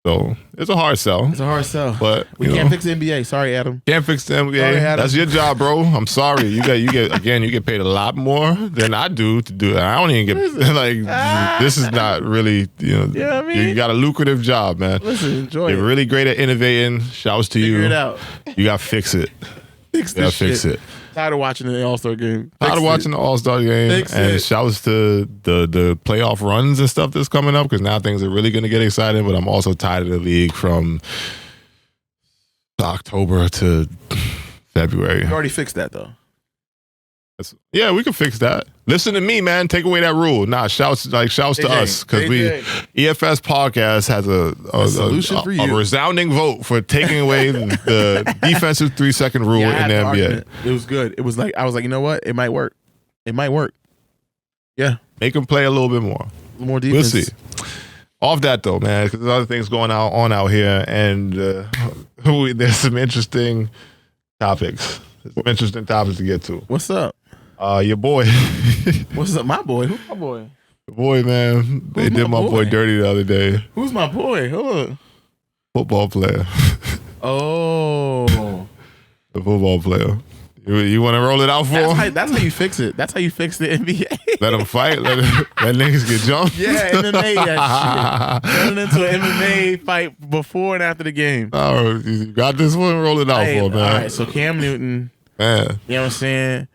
So it's a hard sell. It's a hard sell. But we can't fix the NBA. Sorry, Adam. Can't fix the NBA. Sorry, that's your job, bro. I'm sorry. You get paid a lot more than I do to do that. I don't even get like this is not really, you know, I mean? You got a lucrative job, man. Listen, enjoy You're really great at innovating. Shouts to you. Figure it out. You gotta fix it. Fix it. Tired of watching the All-Star game. Tired of watching the All-Star game. And shouts to the playoff runs and stuff that's coming up because now things are really going to get exciting. But I'm also tired of the league from October to February. You already fixed that, though. Yeah, we can fix that. Listen to me, man. Take away that rule. Nah, shouts to us because EFS podcast has a resounding vote for taking away the defensive 3-second rule in the NBA. It was good. It was like I was like, you know what? It might work. It might work. Yeah, make them play a little bit more. More defense. We'll see. Off that though, man, because there's other things going on out here, and there's some interesting topics. Some interesting topics to get to. What's up? Your boy. What's up, my boy? Who's my boy? The boy, man. They did my boy dirty the other day. Who's my boy? Hold on. Football player. Oh. The football player. You want to roll it out for him? That's how you fix it. That's how you fix the NBA. Let them fight. Let niggas get jumped. Yeah, MMA that shit. Turn into an MMA fight before and after the game. Oh, you got this one? Roll it out for him, man. All right, so Cam Newton. Man. You know what I'm saying?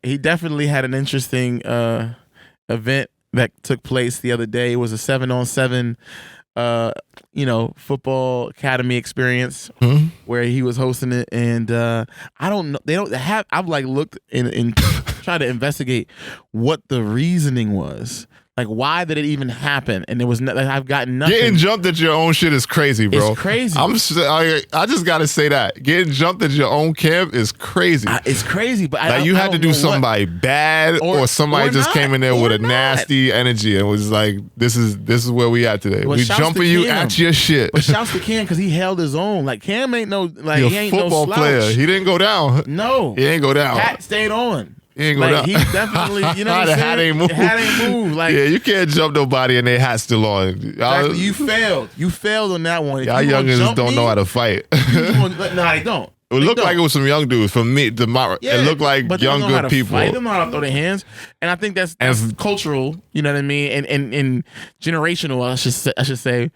He definitely had an interesting event that took place the other day. It was a 7-on-7 football academy experience where he was hosting it, and I don't know. They don't have. I've like looked and tried to investigate what the reasoning was. Like, why did it even happen? And there was I've gotten nothing. Getting jumped at your own shit is crazy, bro. It's crazy. I just got to say that. Getting jumped at your own camp is crazy. It's crazy, but like you had to do somebody bad or somebody just came in there with a nasty energy and was like, this is where we at today. Well, we jumping you at your shit. But shouts to Cam because he held his own. Like, Cam ain't no, like, he ain't football no slouch. Player. He didn't go down. No. He ain't go down. Pat stayed on. He ain't go down. He definitely, you know what I'm saying? The hat ain't moved. Like, yeah, you can't jump nobody and their hat still on. Exactly, you failed. You failed on that one. Y'all youngins don't know how to fight. No, they don't. It looked like it was some young dudes. For me, it looked like young good people. They don't know how to throw their hands, and I think that's cultural. You know what I mean? And generational. I should say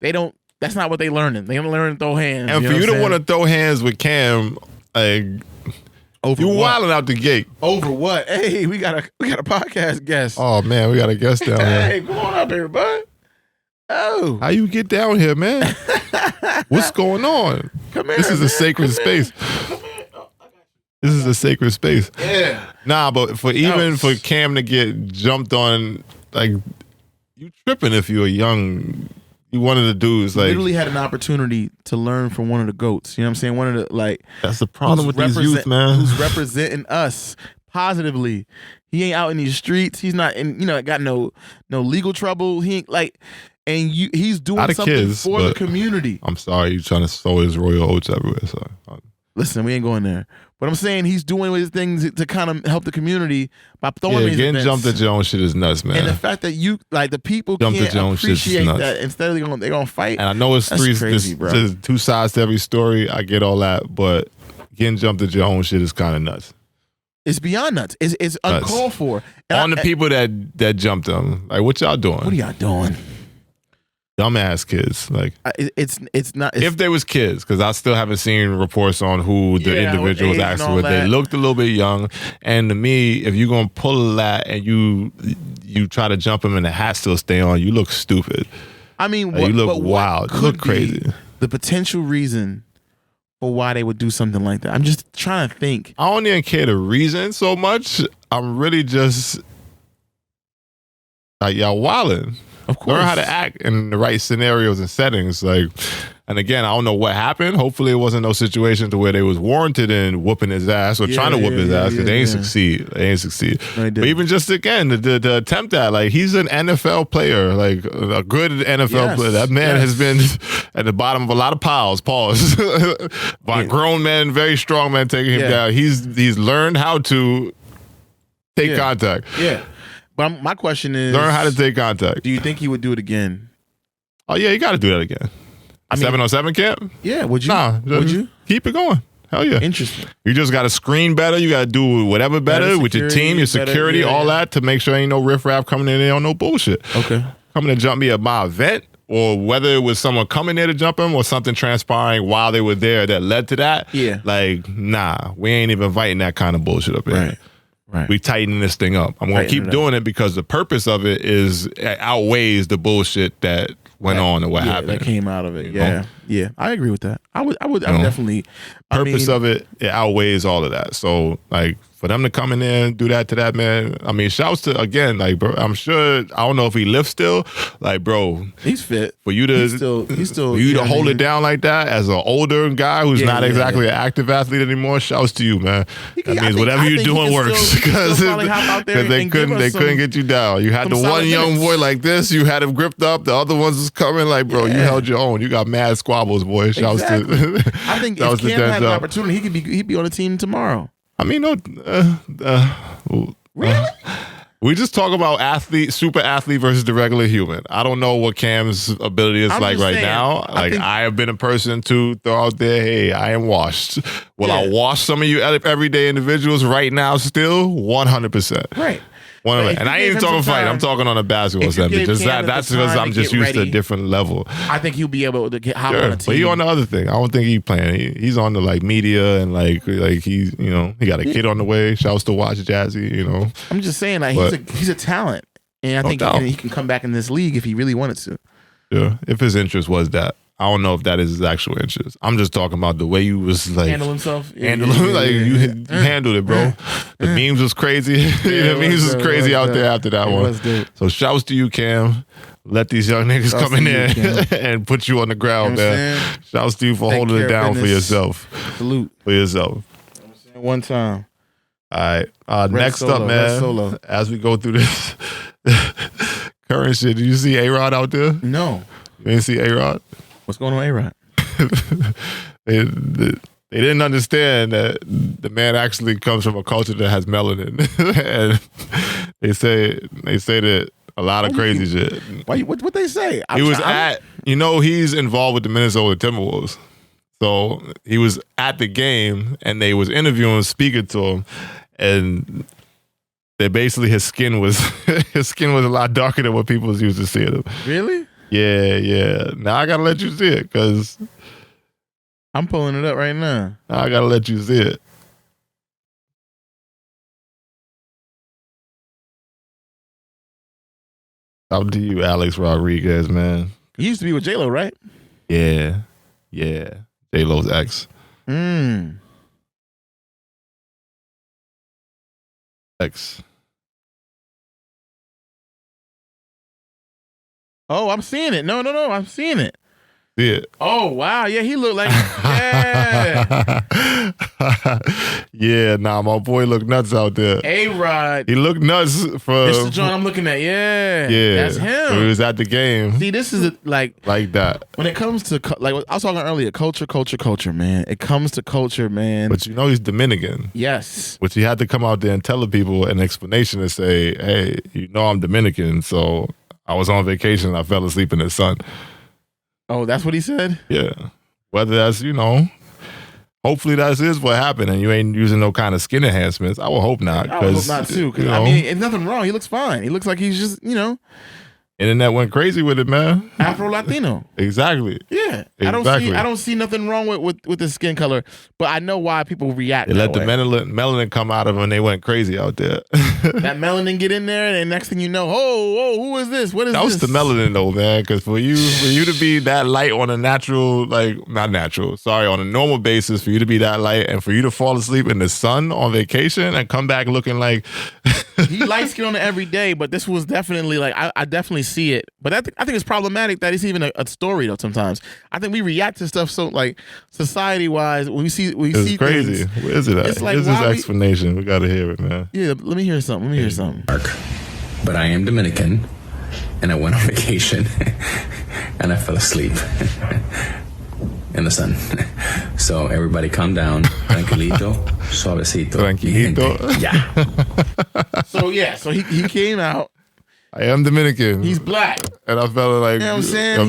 they don't. That's not what they learning. They don't learn to throw hands. And for you to want to throw hands with Cam, like. Over you wilding out the gate. Over what? Hey, we got a podcast guest. Oh man, we got a guest down here. Hey, come on up here, bud. Oh, how you get down here, man? What's going on? Come here. This is a sacred space. This is a sacred space. Yeah. Nah, but for Cam to get jumped on, like you tripping if you're young. You one of the dudes like literally had an opportunity to learn from one of the GOATs. You know what I'm saying? One of the that's the problem with these youth, man. Who's representing us positively. He ain't out in these streets. He's not in, got no legal trouble. He ain't like, and he's doing something for the community. I'm sorry, you trying to sow his royal oats everywhere. So listen, we ain't going there. But I'm saying he's doing his things to kind of help the community by throwing these getting events. Jumped at your own shit is nuts, man. And the fact that the people can't appreciate that, instead they're gonna fight. And I know it's crazy, bro. There's two sides to every story. I get all that, but getting jumped at your own shit is kind of nuts. It's beyond nuts. It's uncalled for. And the people that jumped them, like, what y'all doing? What are y'all doing? Dumbass kids, like it's not. If there was kids, because I still haven't seen reports on who the individuals actually were. They looked a little bit young, and to me, if you're gonna pull that and you try to jump them and the hat still stay on, you look stupid. I mean, you look wild. You look crazy. The potential reason for why they would do something like that. I'm just trying to think. I don't even care the reason so much. I'm really just like, y'all wildin'. Of course. Learn how to act in the right scenarios and settings. Like, and again, I don't know what happened. Hopefully, it wasn't no situation to where they was warranted in whooping his ass or trying to whoop his ass, because they ain't succeed. They ain't succeed. No, but even just again, the attempt at, like, he's an NFL player, like a good NFL player. That man has been at the bottom of a lot of piles. Pause. By grown men, very strong men taking him down. He's learned how to take contact. Yeah. But my question is, learn how to take contact. Do you think he would do it again? Oh yeah, you got to do that again. 7-on-7 camp? Yeah. Would you? Nah. Would you keep it going? Hell yeah. Interesting. You just got to screen better. You got to do whatever better with your team, your security, all that, to make sure ain't no riffraff coming in there on no bullshit. Okay. Coming to jump me at my event, or whether it was someone coming there to jump him or something transpiring while they were there that led to that. Yeah. Like, nah, we ain't even inviting that kind of bullshit up here. Right. We tightening this thing up. I'm going to keep doing it because the purpose of it outweighs the bullshit that went on or what happened. That came out of it. Yeah. I agree with that. I would definitely. Purpose of it outweighs all of that. So, like, for them to come in there and do that to that man, I mean, shouts to, again, like, bro, I'm sure, I don't know if he lifts still, like, bro, he's fit. For you to he's still for you to hold it down like that as an older guy who's not exactly an active athlete anymore, shouts to you, man. That means whatever you're doing works, because they couldn't get you down. You had the one young boy like this, you had him gripped up, the other ones was coming, like, bro, you held your own. You got mad squabbles, boy. Shouts to I think if Cam had an opportunity, he'd be on the team tomorrow. I mean, really? We just talk about super athlete versus the regular human. I don't know what Cam's ability is like right now. Like, I have been a person to throw out there, hey, I am washed. Will I wash some of you everyday individuals right now still? 100%. Right. And I ain't even talking fight. I'm talking on a basketball sense. That's because I'm just used to a different level. I think he'll be able to hop on a team. But he on the other thing. I don't think he playing. He's on the like media and like he's, you know, he got a kid on the way. Shouts to Watch Jazzy, you know. I'm just saying, like, he's a talent, and I think he can come back in this league if he really wanted to. Yeah, if his interest was that. I don't know if that is his actual interest. I'm just talking about the way you was like handle himself. You handled it, bro. The memes was crazy. The memes was crazy out there after that one. So shouts to you, Cam. Let these young niggas come in there and put you on the ground, man. Shouts to you for holding it down for yourself. Salute for yourself. One time. All right. Next up, man. As we go through this current shit, did you see A-Rod out there? No. You didn't see A-Rod? What's going on, A-Rod? They didn't understand that the man actually comes from a culture that has melanin, and they say that a lot of crazy shit. What they say? He's involved with the Minnesota Timberwolves, so he was at the game, and they was interviewing, speaking to him, and they basically his skin was a lot darker than what people was used to seeing him. Really? Yeah. Now I gotta let you see it, because I'm pulling it up right now. I gotta let you see it. Up to you, Alex Rodriguez, man. He used to be with J-Lo, right? Yeah. J-Lo's ex. Ex. Oh, I'm seeing it. No, I'm seeing it. See it. Oh, wow. Yeah, he looked like, yeah, my boy looked nuts out there. A-Rod. He looked nuts for... Mr. Jawn, I'm looking at, yeah. That's him. So he was at the game. See, this is like that. When it comes to, like I was talking earlier, culture, man. It comes to culture, man. But he's Dominican. Yes. Which he had to come out there and tell the people an explanation and say, hey, I'm Dominican, so I was on vacation and I fell asleep in the sun. Oh, that's what he said? Yeah. Whether that's, hopefully that is what happened and you ain't using no kind of skin enhancements. I would hope not. I would hope not too. Because, it's nothing wrong. He looks fine. He looks like he's just, Internet went crazy with it, man. Afro-Latino. Exactly. Yeah. Exactly. I don't see nothing wrong with the skin color, but I know why people react. They let the melanin come out of them and they went crazy out there. That melanin get in there, and next thing you know, who is this? What is this? That was the melanin though, man. Because for you to be that light on a natural, on a normal basis, for you to be that light, and for you to fall asleep in the sun on vacation and come back looking like he light skin on it every day, but this was definitely like I definitely see it. But I think it's problematic that it's even a story though. Sometimes I think we react to stuff so like society wise when we see it's crazy. Things, where is it at? Like, here's his explanation. We gotta hear it, man. Yeah, let me hear something. But I am Dominican, and I went on vacation, and I fell asleep in the sun. So everybody calm down. Tranquilito, suavecito. Tranquilito. Yeah. So he came out. I am Dominican. He's black. And I felt like, you know what I'm saying?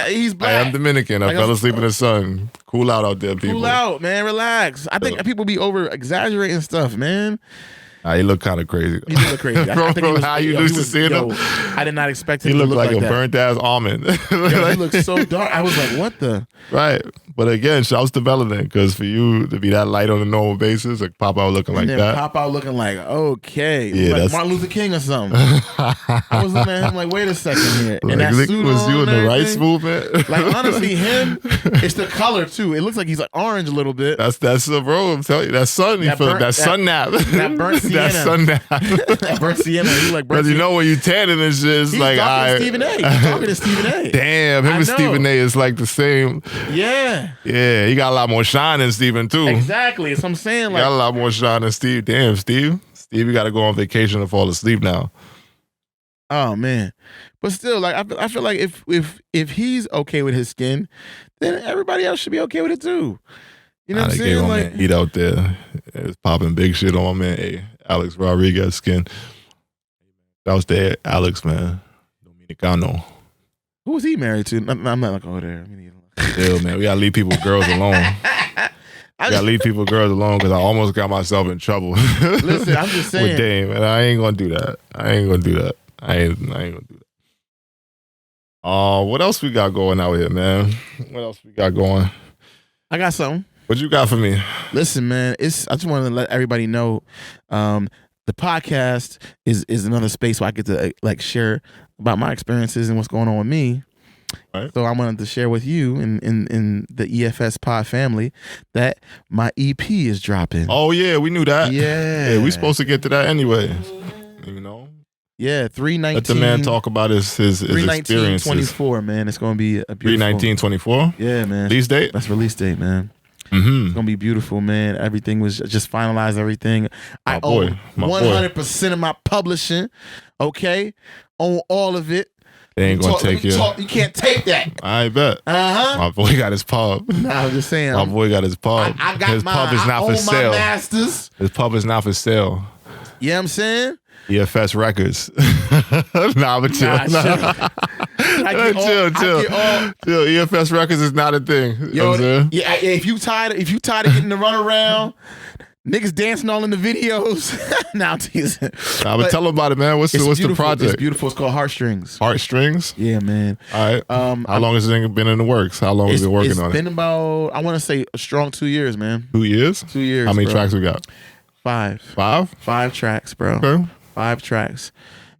He's black. I am Dominican. I fell asleep in the sun. Cool out there, people. Cool out, man. Relax. I think people be over exaggerating stuff, man. He looked kind of crazy. He did look crazy. From how you used to see him. I did not expect him to look look like a that. burnt ass almond. He looked so dark. I was like, what the? Right. But again, shouts to melanin, because for you to be that light on a normal basis, like pop out looking like that. Pop out looking like, okay. Yeah, like Martin Luther King or something. I was looking at him like, wait a second here. And that suit was you in the everything. rights movement? Like, honestly, him, it's the color too. It looks like he's like orange a little bit. That's bro. I'm telling you, that sun, sun nap. That burnt sienna. That sun nap. That burnt sienna. He like burnt Because you know when you tanning and shit, it's he's like, talking to Stephen A. He's talking to Stephen A. Damn, him and Stephen A is like the same. Yeah. Yeah, he got a lot more shine than Stephen too. Exactly. So I'm saying, like, got a lot more shine than Steve. Damn, Steve, you got to go on vacation and fall asleep now. Oh man, but still, like, I feel like if he's okay with his skin, then everybody else should be okay with it too. You know what I'm saying? Gave like, man heat out there, it's popping big shit on my man. Alex Rodriguez skin. That was the Alex, man. Dominicano. Who was he married to? I'm not gonna go there. Still, man, we gotta leave people, girls alone. Gotta leave people, girls alone, because I almost got myself in trouble. Listen, I'm just saying. With Dame, and I ain't gonna do that. I ain't gonna do that. What else we got going out here, man? What else we got going? I got something. What you got for me? Listen, man, I just want to let everybody know, the podcast is another space where I get to like share about my experiences and what's going on with me. Right. So I wanted to share with you in the EFS pod family that my EP is dropping. Oh yeah, we knew that. Yeah, we supposed to get to that anyway. You know. Yeah, 319. Let the man talk about his experiences. 3/19/24, man. It's gonna be a beautiful. 3/19/24. Yeah, man. Release date. That's release date, man. Mm-hmm. It's gonna be beautiful, man. Everything was just finalized. Everything. I own 100% of my publishing. Okay, own all of it. They ain't gonna take you. You can't take that. I bet. My boy got his pub. Nah, I'm just saying. My boy got his pub. I got his pub is not for sale. My masters. His pub is not for sale. You know what I'm saying? EFS Records. Nah, but chill. Chill. EFS Records is not a thing. Yo, you know what I'm saying? Yeah, if you tired of getting the runaround, niggas dancing all in the videos. Now I'm teasing. But tell them about it, man. What's the project? It's beautiful. It's called Heartstrings. Heartstrings? Yeah, man. All right. How long has it been in the works? How long has it been working on it? It's been about, I want to say, a strong 2 years, man. 2 years? 2 years. How many tracks we got? 5. 5? 5 tracks, bro. Okay. 5 tracks.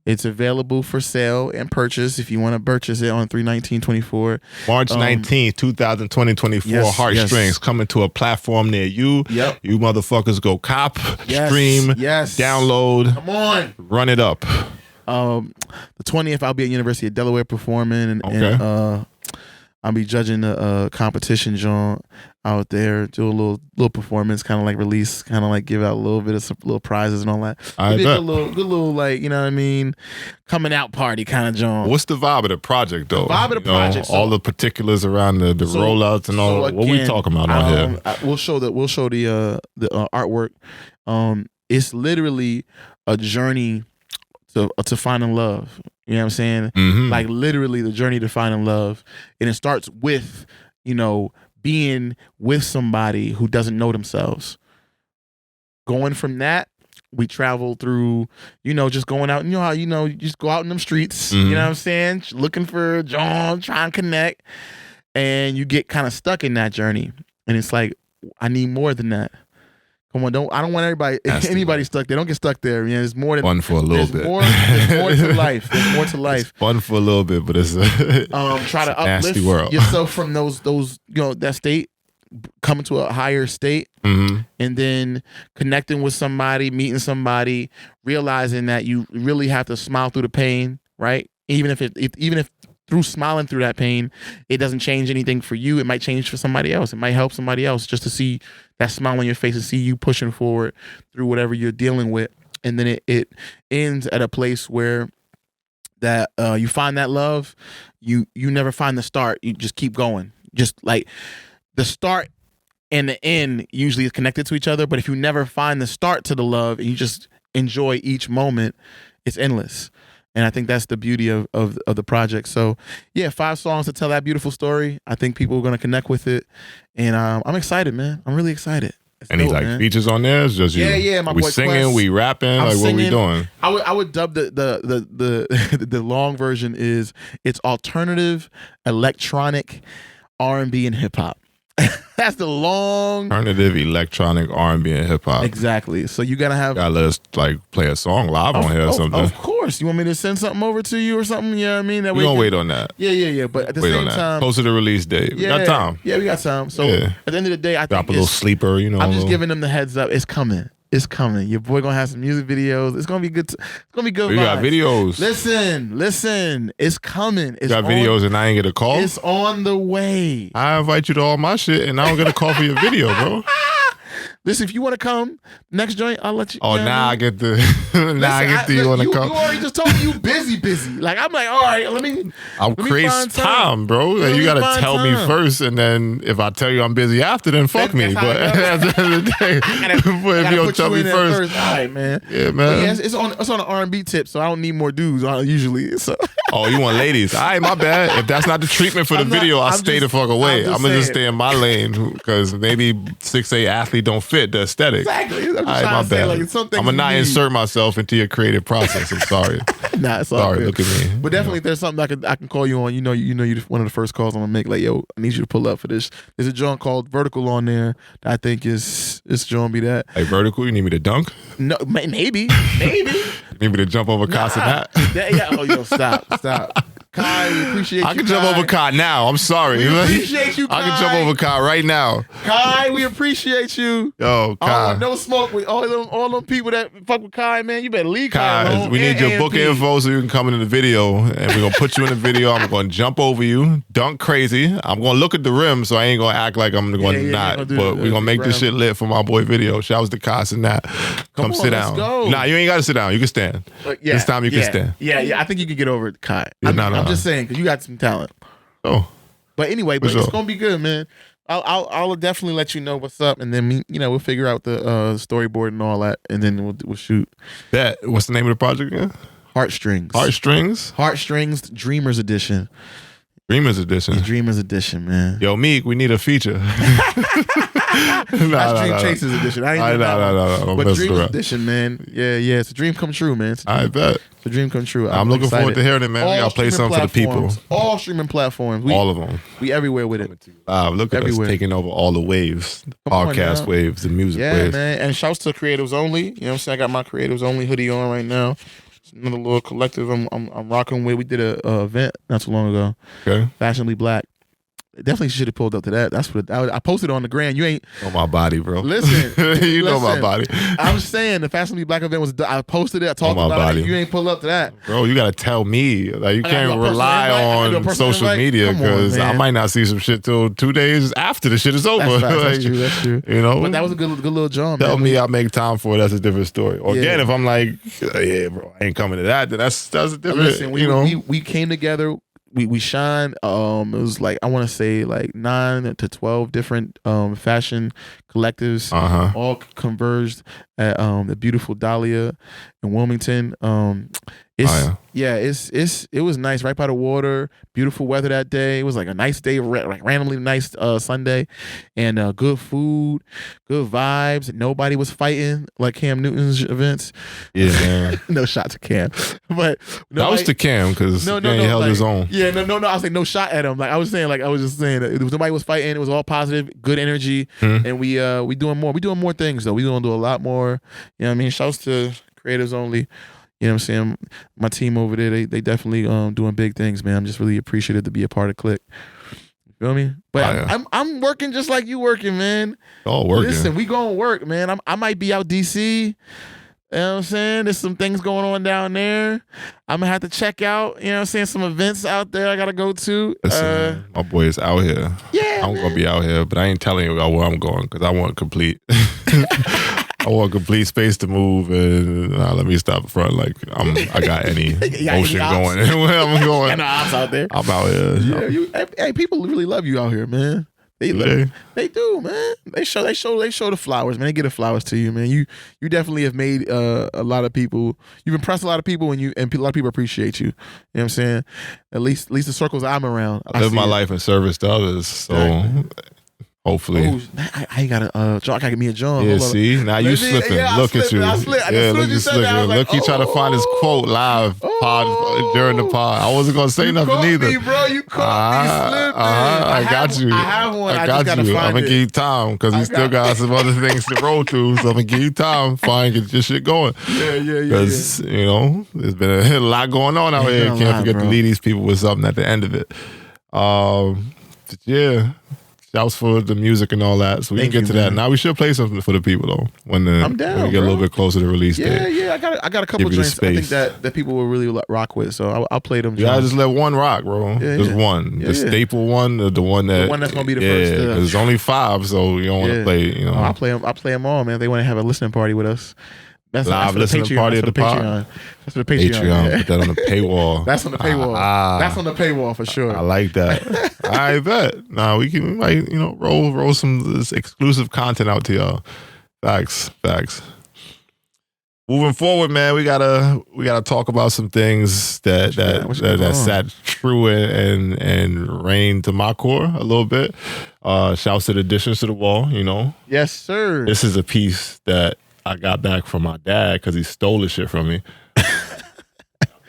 It's available for sale and purchase if you want to purchase it on 3/19/24. March 19th, 2024. Yes, Heartstrings coming to a platform near you. Yep. You motherfuckers go cop, stream, download. Come on. Run it up. The 20th, I'll be at University of Delaware performing, and I'll be judging a competition, Jawn, out there, do a little performance, kind of like release, kind of like give out a little bit of some little prizes and all that. I bet. Good little, like, you know what I mean, coming out party kind of, Jawn. What's the vibe of the project, though? The vibe of the project. All the particulars around the rollouts and all. What we talking about on here? We'll show the artwork. It's literally a journey to finding love. You know what I'm saying? Mm-hmm. Like literally the journey to finding love. And it starts with, being with somebody who doesn't know themselves. Going from that, we travel through, just going out, how, you just go out in them streets, mm-hmm. You know what I'm saying? Looking for Jawn, trying to connect. And you get kind of stuck in that journey. And it's like, I need more than that. Come on, I don't want anybody stuck there. Don't get stuck there. Man, there's more than fun for a little bit. There's more to life. There's more to life. It's fun for a little bit, but it's try to uplift yourself from those that state, coming to a higher state, and then connecting with somebody, meeting somebody, realizing that you really have to smile through the pain, right? Even if through smiling through that pain, it doesn't change anything for you. It might change for somebody else. It might help somebody else just to see that smile on your face and see you pushing forward through whatever you're dealing with. And then it ends at a place where that you find that love. You never find the start. You just keep going. Just like the start and the end usually is connected to each other. But if you never find the start to the love and you just enjoy each moment, it's endless. And I think that's the beauty of the project. So yeah, 5 songs to tell that beautiful story. I think people are going to connect with it. And I'm excited, man. I'm really excited. Any features on there? It's just you. Yeah. My we boy singing, Quest. we rapping. Like singing. What we doing? I would dub the long version is it's alternative, electronic, R&B, and hip hop. That's the long alternative, electronic, R&B, and hip hop. Exactly. So you gotta let us play a song live on here or something. Of course. You want me to send something over to you or something? You know what I mean? We're gonna wait on that. Yeah. But at the same time, close to the release date. We got time. Yeah, we got time. So at the end of the day, I drop a little sleeper. I'm just giving them the heads up. It's coming. It's coming. Your boy gonna have some music videos. It's gonna be good. It's gonna be good. We got videos. Listen. It's coming. It's got videos and I ain't get a call. It's on the way. I invite you to all my shit and I don't get a call for your video, bro. Listen, if you want to come next joint, I'll let you. Oh, now I get the. You want to come. You already just told me you busy. Like I'm like, all right, I'm crazy time, bro. Like, you gotta tell me first, and then if I tell you I'm busy after, then fuck me. But at the end of the day, if you don't tell me first, all right, man. Yeah, man. Yeah, it's on an R&B tip, so I don't need more dudes usually. So. Oh, you want ladies? All right, my bad. If that's not the treatment for the video, I'll stay the fuck away. I'm gonna just stay in my lane because maybe 6'8" athlete don't fit the aesthetic. Exactly. All right, my bad. I'm gonna not insert myself into your creative process. I'm sorry. Nah, it's all sorry. good. Look at me. But definitely, if there's something I can call you on. You know, you're one of the first calls I'm gonna make. Like, yo, I need you to pull up for this. There's a Jawn called Vertical on there that I think is Jawn be that. Hey, Vertical, you need me to dunk? No, maybe. You need me to jump over Casa Nat? Yeah. Oh, yo, stop. Kai, we appreciate you. I can jump over Kai now. I'm sorry. We appreciate you, Kai. I can jump over Kai right now. Kai, we appreciate you. Yo, Kai. No smoke with all them people that fuck with Kai, man. You better leave Kai alone. We need your book info so you can come into the video. And we're going to put you in the video. I'm going to jump over you, dunk crazy. I'm going to look at the rim, so I ain't going to act like I'm going to not. But we're going to make this shit lit for my boy video. Shouts to Kai and that. Come sit down. Go. Nah, you ain't got to sit down. You can stand. This time you can stand. Yeah. I think you can get over it, Kai. I'm just saying, because you got some talent. Oh. But anyway, it's going to be good, man. I'll definitely let you know what's up, and then we'll figure out the storyboard and all that, and then we'll shoot. What's the name of the project again? Heartstrings Dreamers Edition. Dreamers Edition, man. Yo, Meek, we need a feature. That's Dream Chasers Edition. I ain't no. But Dreamers Edition, man. Yeah. It's a dream come true, man. I bet. It's a dream come true. I'm looking forward to hearing it, man. We gotta play something for the people. All streaming platforms. All of them. We everywhere with it. Look at us taking over all the waves. The podcast waves, the music waves. Yeah, man. And shouts to Creatives Only. You know what I'm saying? I got my Creatives Only hoodie on right now. It's another little collective I'm rocking with. We did a event not too long ago. Okay. Fashionably Black. Definitely should have pulled up to that. That's what I posted on the gram. You ain't know my body, bro. Listen, you know my body. I'm just saying the Fashionably Black event was. I posted it. I talked about it. You ain't pull up to that, bro. You gotta tell me. Like you can't rely on social media because I might not see some shit till 2 days after the shit is over. That's true. You know, but that was a good little Jawn. Tell me I make time for it. That's a different story. Or again, if I'm like, yeah, bro, I ain't coming to that. Then that's a different. Listen, we came together. We shine. It was like I want to say like 9 to 12 different fashion collectives, all converged at the beautiful Dahlia in Wilmington. It was nice right by the water. Beautiful weather that day. It was like a nice day, like randomly nice Sunday, and good food, good vibes. Nobody was fighting like Cam Newton's events. Yeah, man. No shot to Cam, but that was to Cam because he held like, his own. Yeah, no. I was like no shot at him. Like I was just saying that nobody was fighting. It was all positive, good energy, and we doing more. We doing more things though. We gonna do a lot more. You know what I mean? Shouts to creators only. You know what I'm saying? My team over there, they definitely doing big things, man. I'm just really appreciative to be a part of Click. You feel me? But I'm working just like you working, man. All working. Listen, we gonna work, man. I might be out DC. You know what I'm saying? There's some things going on down there. I'm gonna have to check out, you know what I'm saying, some events out there I gotta go to. Listen, my boy is out here. Yeah. I'm gonna be out here, but I ain't telling you where I'm going because I want complete I want complete space to move, and let me stop in front. Like I got any motion going anywhere I'm going. And the ops out there. I'm out here. Yeah, hey, people really love you out here, man. They do, man. They show the flowers, man. They get the flowers to you, man. You definitely have made a lot of people. You've impressed a lot of people, and a lot of people appreciate you. You know what I'm saying? At least the circles I'm around. I live my life in service to others, so. Exactly. Hopefully. I gotta Jawn, I gotta get me a Jawn. Yeah, see? Now you slipping. Look at you. Yeah, look you slipping. Look, he trying to find his quote live during the pod. I wasn't gonna say nothing either. Me, bro. You caught me slipping. I got you. I have one. I got you. I'm gonna give you time because he still got some other things to roll through. So I'm gonna give you time. Fine, get your shit going. Yeah. Because you know, there's been a lot going on out here. Can't forget to leave these people with something at the end of it. Yeah. Shouts for the music and all that, so we can get to that. Now we should play something for the people though. When we get a little bit closer to release day. Yeah. I got a couple of drinks I think that people will really rock with. So I'll play them. Yeah, just let one rock, bro. Just one, the staple one, the one that's gonna be the first. Yeah, there's only 5, so you don't want to play. You know, I'll play them all, man. If they want to have a listening party with us. That's live listening party at the pod. That's for the Patreon. Put that on the paywall. That's on the paywall. That's on the paywall for sure. I like that. I bet. Nah, we might roll some this exclusive content out to y'all. Facts. Moving forward, man, we gotta talk about some things that sat true and reigned to my core a little bit. Shouts to the Additions to the Wall. You know. Yes, sir. This is a piece that I got back from my dad because he stole the shit from me.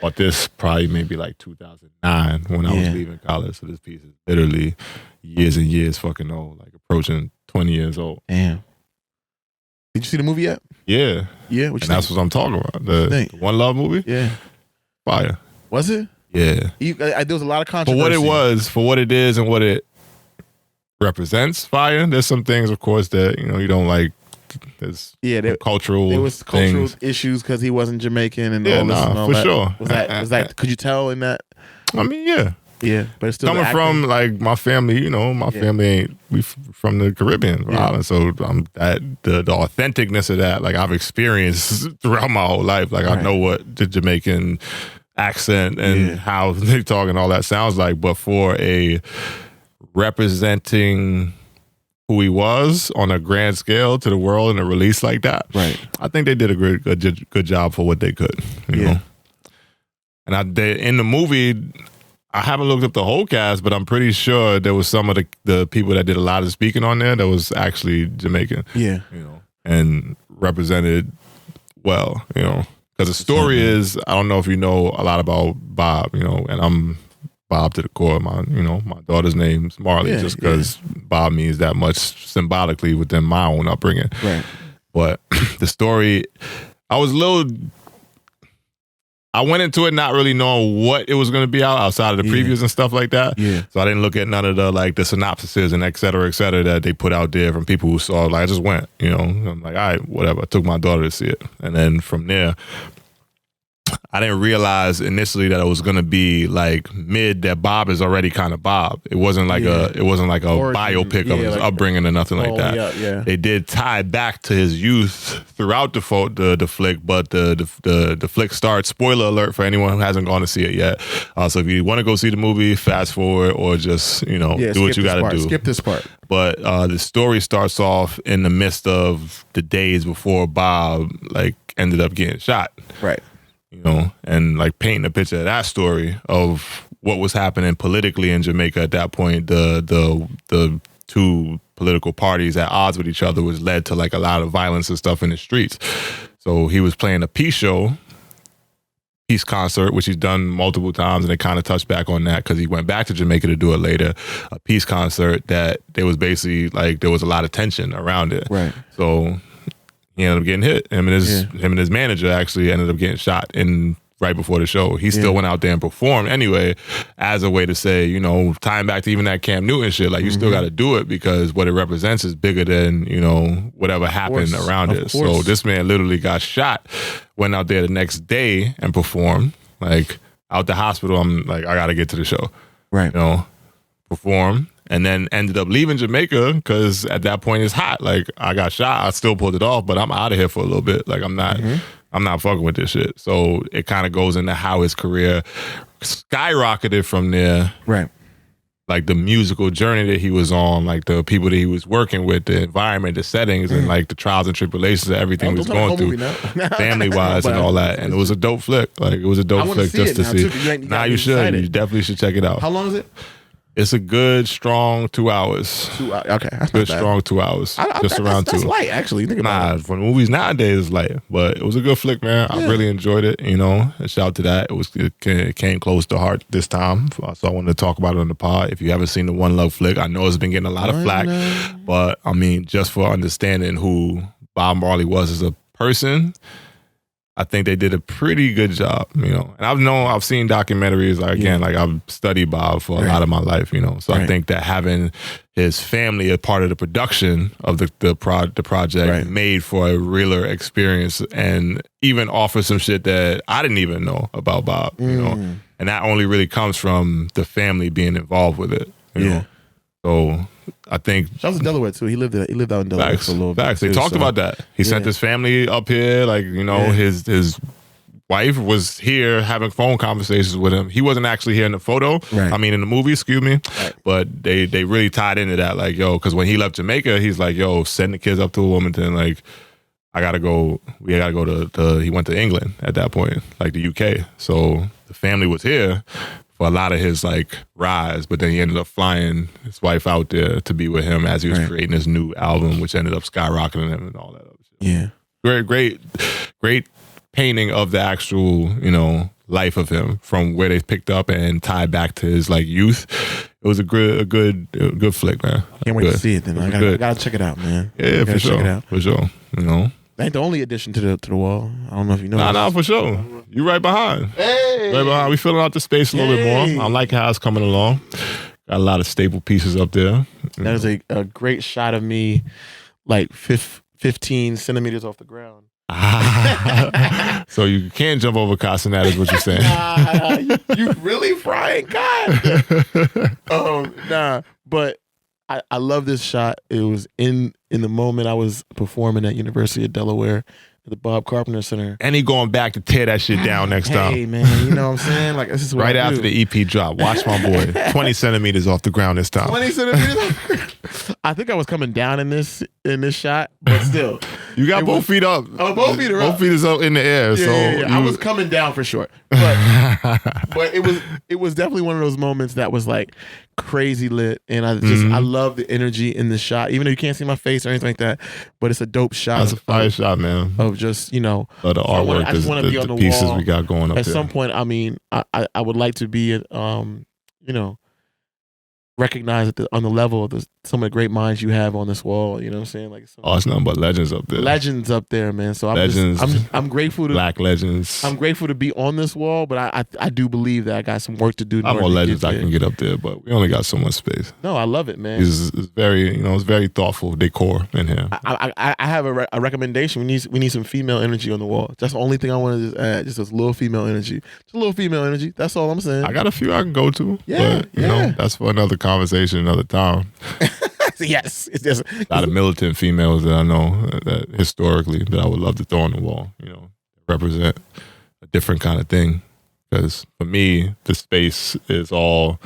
Bought this probably maybe like 2009 when I was leaving college. So this piece is literally years and years fucking old, like approaching 20 years old. Damn. Did you see the movie yet? Yeah. Yeah. That's what I'm talking about. The One Love movie? Yeah. Fire. Was it? Yeah. There was a lot of controversy. For what it is and what it represents, fire. There's some things, of course, that you don't like. There's cultural. There was cultural issues because he wasn't Jamaican and all this. And all for that. Sure. Was that? Could you tell in that? I mean, yeah. Yeah, but it's still coming from like my family. My family ain't from the Caribbean island, so the authenticness of that, like I've experienced throughout my whole life. Like I know what the Jamaican accent and how they talk and all that sounds like, but for a representing who he was on a grand scale to the world in a release like that. Right. I think they did a good job for what they could. You know? And in the movie, I haven't looked up the whole cast, but I'm pretty sure there was some of the people that did a lot of speaking on there that was actually Jamaican. Yeah. And represented well, because the story is, I don't know if you know a lot about Bob, and I'm Bob to the core. My daughter's name's Marley, just because Bob means that much symbolically within my own upbringing. Right. But the story, I went into it not really knowing what it was going to be outside of the previews and stuff like that. Yeah. So I didn't look at none of the synopsises and et cetera, that they put out there from people who saw. Like I just went, I'm like, all right, whatever. I took my daughter to see it, and then from there, I didn't realize initially that it was gonna be like that Bob is already kind of Bob. It wasn't like a biopic of his upbringing or nothing like that. Yeah. They did tie back to his youth throughout the flick, but the flick starts. Spoiler alert for anyone who hasn't gone to see it yet. So if you want to go see the movie, fast forward or just do what you got to do. Skip this part. But the story starts off in the midst of the days before Bob ended up getting shot. Right. you know, and like painting a picture of that story of what was happening politically in Jamaica at that point. The two political parties at odds with each other was led to like a lot of violence and stuff in the streets. So he was playing a peace concert, which he's done multiple times, and they kind of touched back on that because he went back to Jamaica to do it later. A peace concert that there was basically like there was a lot of tension around it. Right. So he ended up getting hit. Him and his manager actually ended up getting shot right before the show. He still went out there and performed anyway as a way to say, you know, tying back to even that Cam Newton shit, like you still got to do it because what it represents is bigger than, you know, whatever happened around it. So this man literally got shot, went out there the next day and performed, like out the hospital. I'm like, I got to get to the show. Right. You know, perform. And then ended up leaving Jamaica because at that point it's hot. Like I got shot, I still pulled it off, but I'm out of here for a little bit. Like I'm not fucking with this shit. So it kind of goes into how his career skyrocketed from there. Right. Like the musical journey that he was on, like the people that he was working with, the environment, the settings, and like the trials and tribulations of everything he was going through, family-wise and all that. And it was a dope flick. Like it was a dope flick just to see. Now you should. You definitely should check it out. How long is it? It's a good, strong 2 hours. Okay. Good, strong 2 hours. Just around 2. That's light, actually. Think about it. For movies nowadays, it's light. But it was a good flick, man. I really enjoyed it, you know. And shout out to that. It came close to heart this time. So I wanted to talk about it on the pod. If you haven't seen the One Love flick, I know it's been getting a lot of flack. But, I mean, just for understanding who Bob Marley was as a person, I think they did a pretty good job, you know. And I've seen documentaries, like, again, like I've studied Bob for a lot of my life, you know. So I think that having his family a part of the production of the project made for a realer experience and even offer some shit that I didn't even know about Bob, you know. And that only really comes from the family being involved with it, you know. So I think that was in Delaware too. He lived out in Delaware for a little bit. They talked about that. He sent his family up here, like, you know, his wife was here having phone conversations with him. He wasn't actually here in the photo. I mean, in the movie, excuse me. But they really tied into that, like, yo, because when he left Jamaica, he's like, yo, send the kids up to Wilmington, like, we gotta go to he went to England at that point, like the UK. So the family was here for a lot of his like rise, but then he ended up flying his wife out there to be with him as he was creating his new album, which ended up skyrocketing him and all that other shit. Yeah. Great painting of the actual, you know, life of him from where they picked up and tied back to his like youth. It was a good flick, man. Can't wait to see it then. I gotta check it out, man. Yeah, for sure. For sure. You know. That ain't the only addition to the wall. I don't know if you know. Nah, for sure. You right behind. Hey. Right behind. We filling out the space a little bit more. I like how it's coming along. Got a lot of staple pieces up there. That is a great shot of me, like 15 centimeters off the ground. So you can't jump over Casanat is what you're saying. You really frying God. Nah, but I love this shot. It was in the moment I was performing at University of Delaware at the Bob Carpenter Center. And he going back to tear that shit down next time. Hey, man, you know what I'm saying? Like, this is what right after the EP drop. Watch my boy. 20 centimeters off the ground this time. 20 centimeters? I think I was coming down in this shot, but still. You got both feet up. Oh, both feet are up. Both feet is up in the air. I was coming down for sure. But it was definitely one of those moments that was like crazy lit. And I love the energy in the shot, even though you can't see my face or anything like that. But it's a dope shot. That's a fire shot, man. Of just, you know. The artwork, I just want to be on the pieces wall. We got going up at there. some point. I mean, I would like to be, you know, recognized on the level of some of the great minds you have on this wall. You know what I'm saying? Like, it's nothing but legends up there. Legends up there, man. So I'm grateful to Black legends. I'm grateful to be on this wall, but I do believe that I got some work to do. I'm more legends I can get up there, but we only got so much space. No, I love it, man. It's very, it's very thoughtful decor in here. I have a recommendation. We need some female energy on the wall. That's the only thing I want to just add. Just a little female energy. Just a little female energy. That's all I'm saying. I got a few I can go to. Yeah, but, you know, that's for another conversation, another time. Yes, it's just a lot of militant females that I know that historically that I would love to throw on the wall. You know, represent a different kind of thing. Because for me, the space is all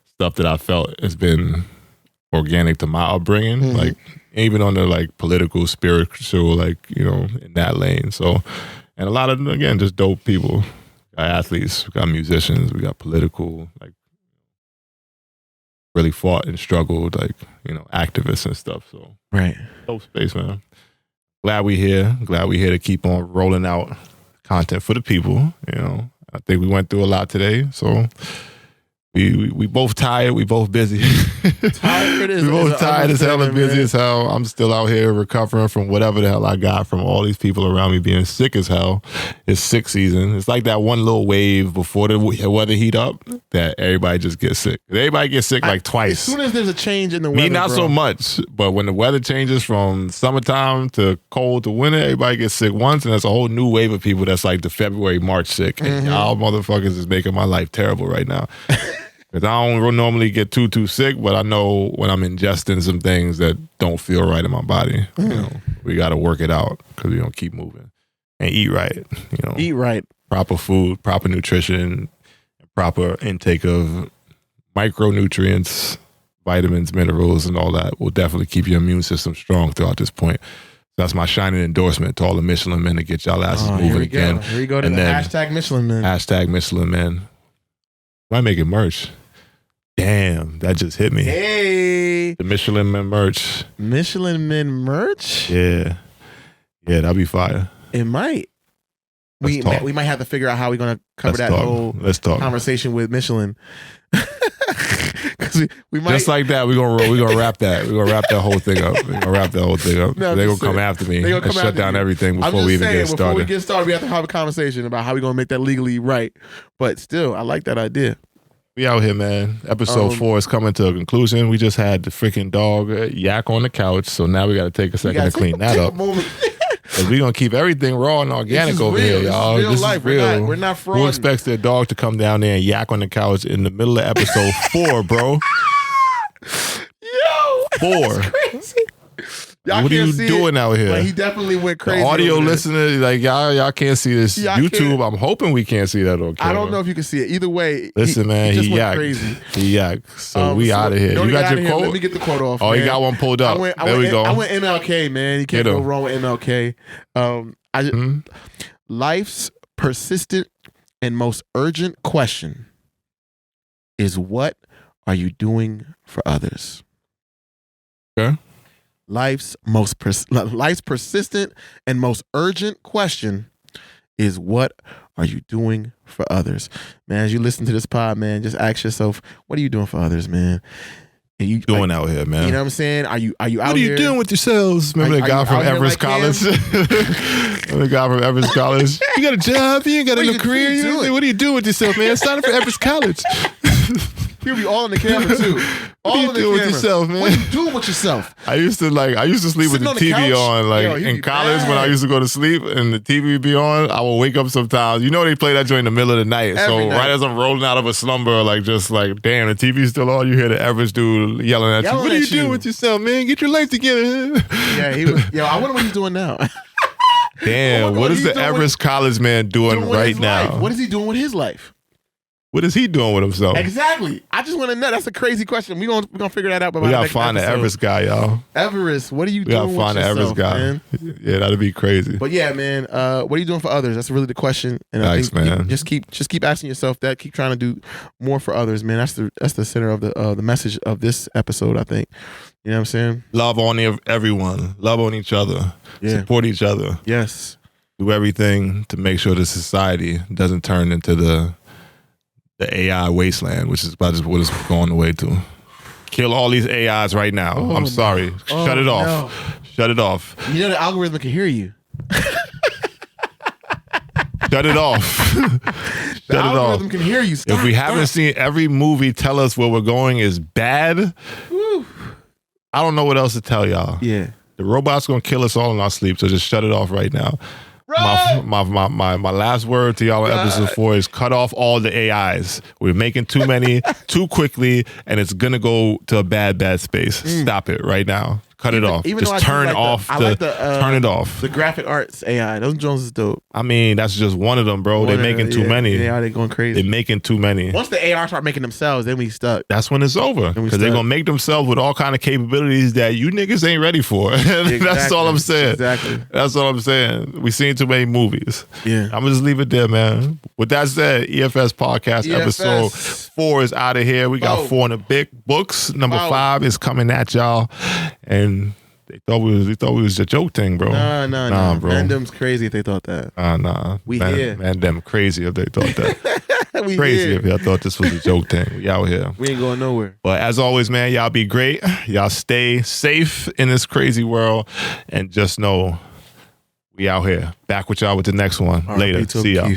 stuff that I felt has been organic to my upbringing. Like even on the like political, spiritual, like, you know, in that lane. So, and a lot of, again, just dope people. got athletes, we got musicians, we got political, like really fought and struggled, like, activists and stuff. So right. Dope space, man. Glad we here. Glad we here to keep on rolling out content for the people. I think we went through a lot today, so we both tired. We both busy. Tired we both tired as hell and busy as hell. I'm still out here recovering from whatever the hell I got from all these people around me being sick as hell. It's sick season. It's like that one little wave before the weather heat up that everybody just gets sick. Everybody gets sick like twice. As soon as there's a change in the weather, me not so much, but when the weather changes from summertime to cold to winter, everybody gets sick once, and there's a whole new wave of people that's like the February, March sick. And y'all motherfuckers is making my life terrible right now. Because I don't normally get too sick, but I know when I'm ingesting some things that don't feel right in my body, we got to work it out because we don't keep moving and eat right. Eat right. Proper food, proper nutrition, proper intake of micronutrients, vitamins, minerals, and all that will definitely keep your immune system strong throughout this point. So that's my shining endorsement to all the Michelin men to get y'all asses moving again. Here we go to the hashtag Michelin men. Hashtag Michelin men. Am I making merch? Damn, that just hit me. Hey. The Michelin Men merch. Michelin Men merch? Yeah. Yeah, that'd be fire. It might. We might have to figure out how we're going to cover whole conversation with Michelin. we might. Just like that, we're gonna wrap that. We're gonna wrap that whole thing up. No, they're gonna come after me and shut down everything before we even get started. Before we get started, we have to have a conversation about how we're gonna make that legally right. But still, I like that idea. We out here, man. Episode 4 is coming to a conclusion. We just had the freaking dog yak on the couch, so now we got to take a second to clean that up. Because we're going to keep everything raw and organic over here, y'all. This is real. We're not fraud. Who expects their dog to come down there and yak on the couch in the middle of episode 4, bro? Yo! 4. What are you doing out here? Like, he definitely went crazy. The audio listeners, like y'all can't see this. YouTube, I'm hoping we can't see that on camera. I don't know if you can see it. Either way, listen, man, he went crazy. He yacked. So we out of here. You got your quote? Let me get the quote off. Oh, man. you got one pulled up. There we go. I went MLK, man. You can't go wrong with MLK. Life's persistent and most urgent question is, what are you doing for others? Okay. Life's persistent and most urgent question is, what are you doing for others? Man, as you listen to this pod, man, just ask yourself, what are you doing for others, man? Are you doing out here, man? You know what I'm saying? Are you out here? What are you doing with yourselves? Remember the guy from Everest College? Remember the guy from Everest College? You got a job? You ain't got a career? What are you doing with yourself, man? Sign up for Everest College. He'll be all in the camera too. What are you doing with yourself, man? What are you doing with yourself? I used to sleep with the TV on. Like in college when I used to go to sleep and the TV would be on, I would wake up sometimes. They play that during the middle of the night. Right as I'm rolling out of a slumber, damn, the TV's still on. You hear the average dude yelling at you. What are you doing with yourself, man? Get your life together. Yeah, he was. I wonder what he's doing now. Damn, what is the Everest College man doing right now? What is he doing with his life? What is he doing with himself? Exactly. I just want to know. That's a crazy question. We're gonna figure that out. We gotta find the Everest guy, y'all. Everest, what are you doing with yourself, man? We gotta find the Everest guy. Yeah, that'd be crazy. But yeah, man, what are you doing for others? That's really the question. And thanks, man. Just keep asking yourself that. Keep trying to do more for others, man. That's the center of the message of this episode, I think. You know what I'm saying? Love on everyone. Love on each other. Yeah. Support each other. Yes. Do everything to make sure the society doesn't turn into the AI wasteland, which is about what it's going the way to. Kill all these AIs right now. I'm sorry. Shut it off. No. Shut it off. You know the algorithm can hear you. Shut it off. The algorithm can hear you. If we haven't seen every movie tell us where we're going is bad, I don't know what else to tell y'all. Yeah. The robot's gonna kill us all in our sleep, so just shut it off right now. My last word to y'all in episode 4 is cut off all the AIs. We're making too many too quickly, and it's gonna go to a bad space. Stop it right now. Cut it off. Just turn off turn it off. The graphic arts AI. Those Jones is dope. I mean, that's just one of them, bro. They're making too many. Yeah, they're going crazy. They're making too many. Once the AR start making themselves, then we stuck. That's when it's over. Because they're going to make themselves with all kind of capabilities that you niggas ain't ready for. Exactly. That's all I'm saying. Exactly. That's all I'm saying. We seen too many movies. Yeah. I'm going to just leave it there, man. With that said, EFS Podcast episode 4 is out of here. We got 4 in the big books. Number 5 is coming at y'all. And they thought we was a joke thing, bro. Nah, bro. Random's crazy if they thought that. Nah. Man, them crazy if they thought that. Crazy if y'all thought this was a joke thing. We out here. We ain't going nowhere. But as always, man, y'all be great. Y'all stay safe in this crazy world. And just know we out here. Back with y'all with the next one. Later. See y'all.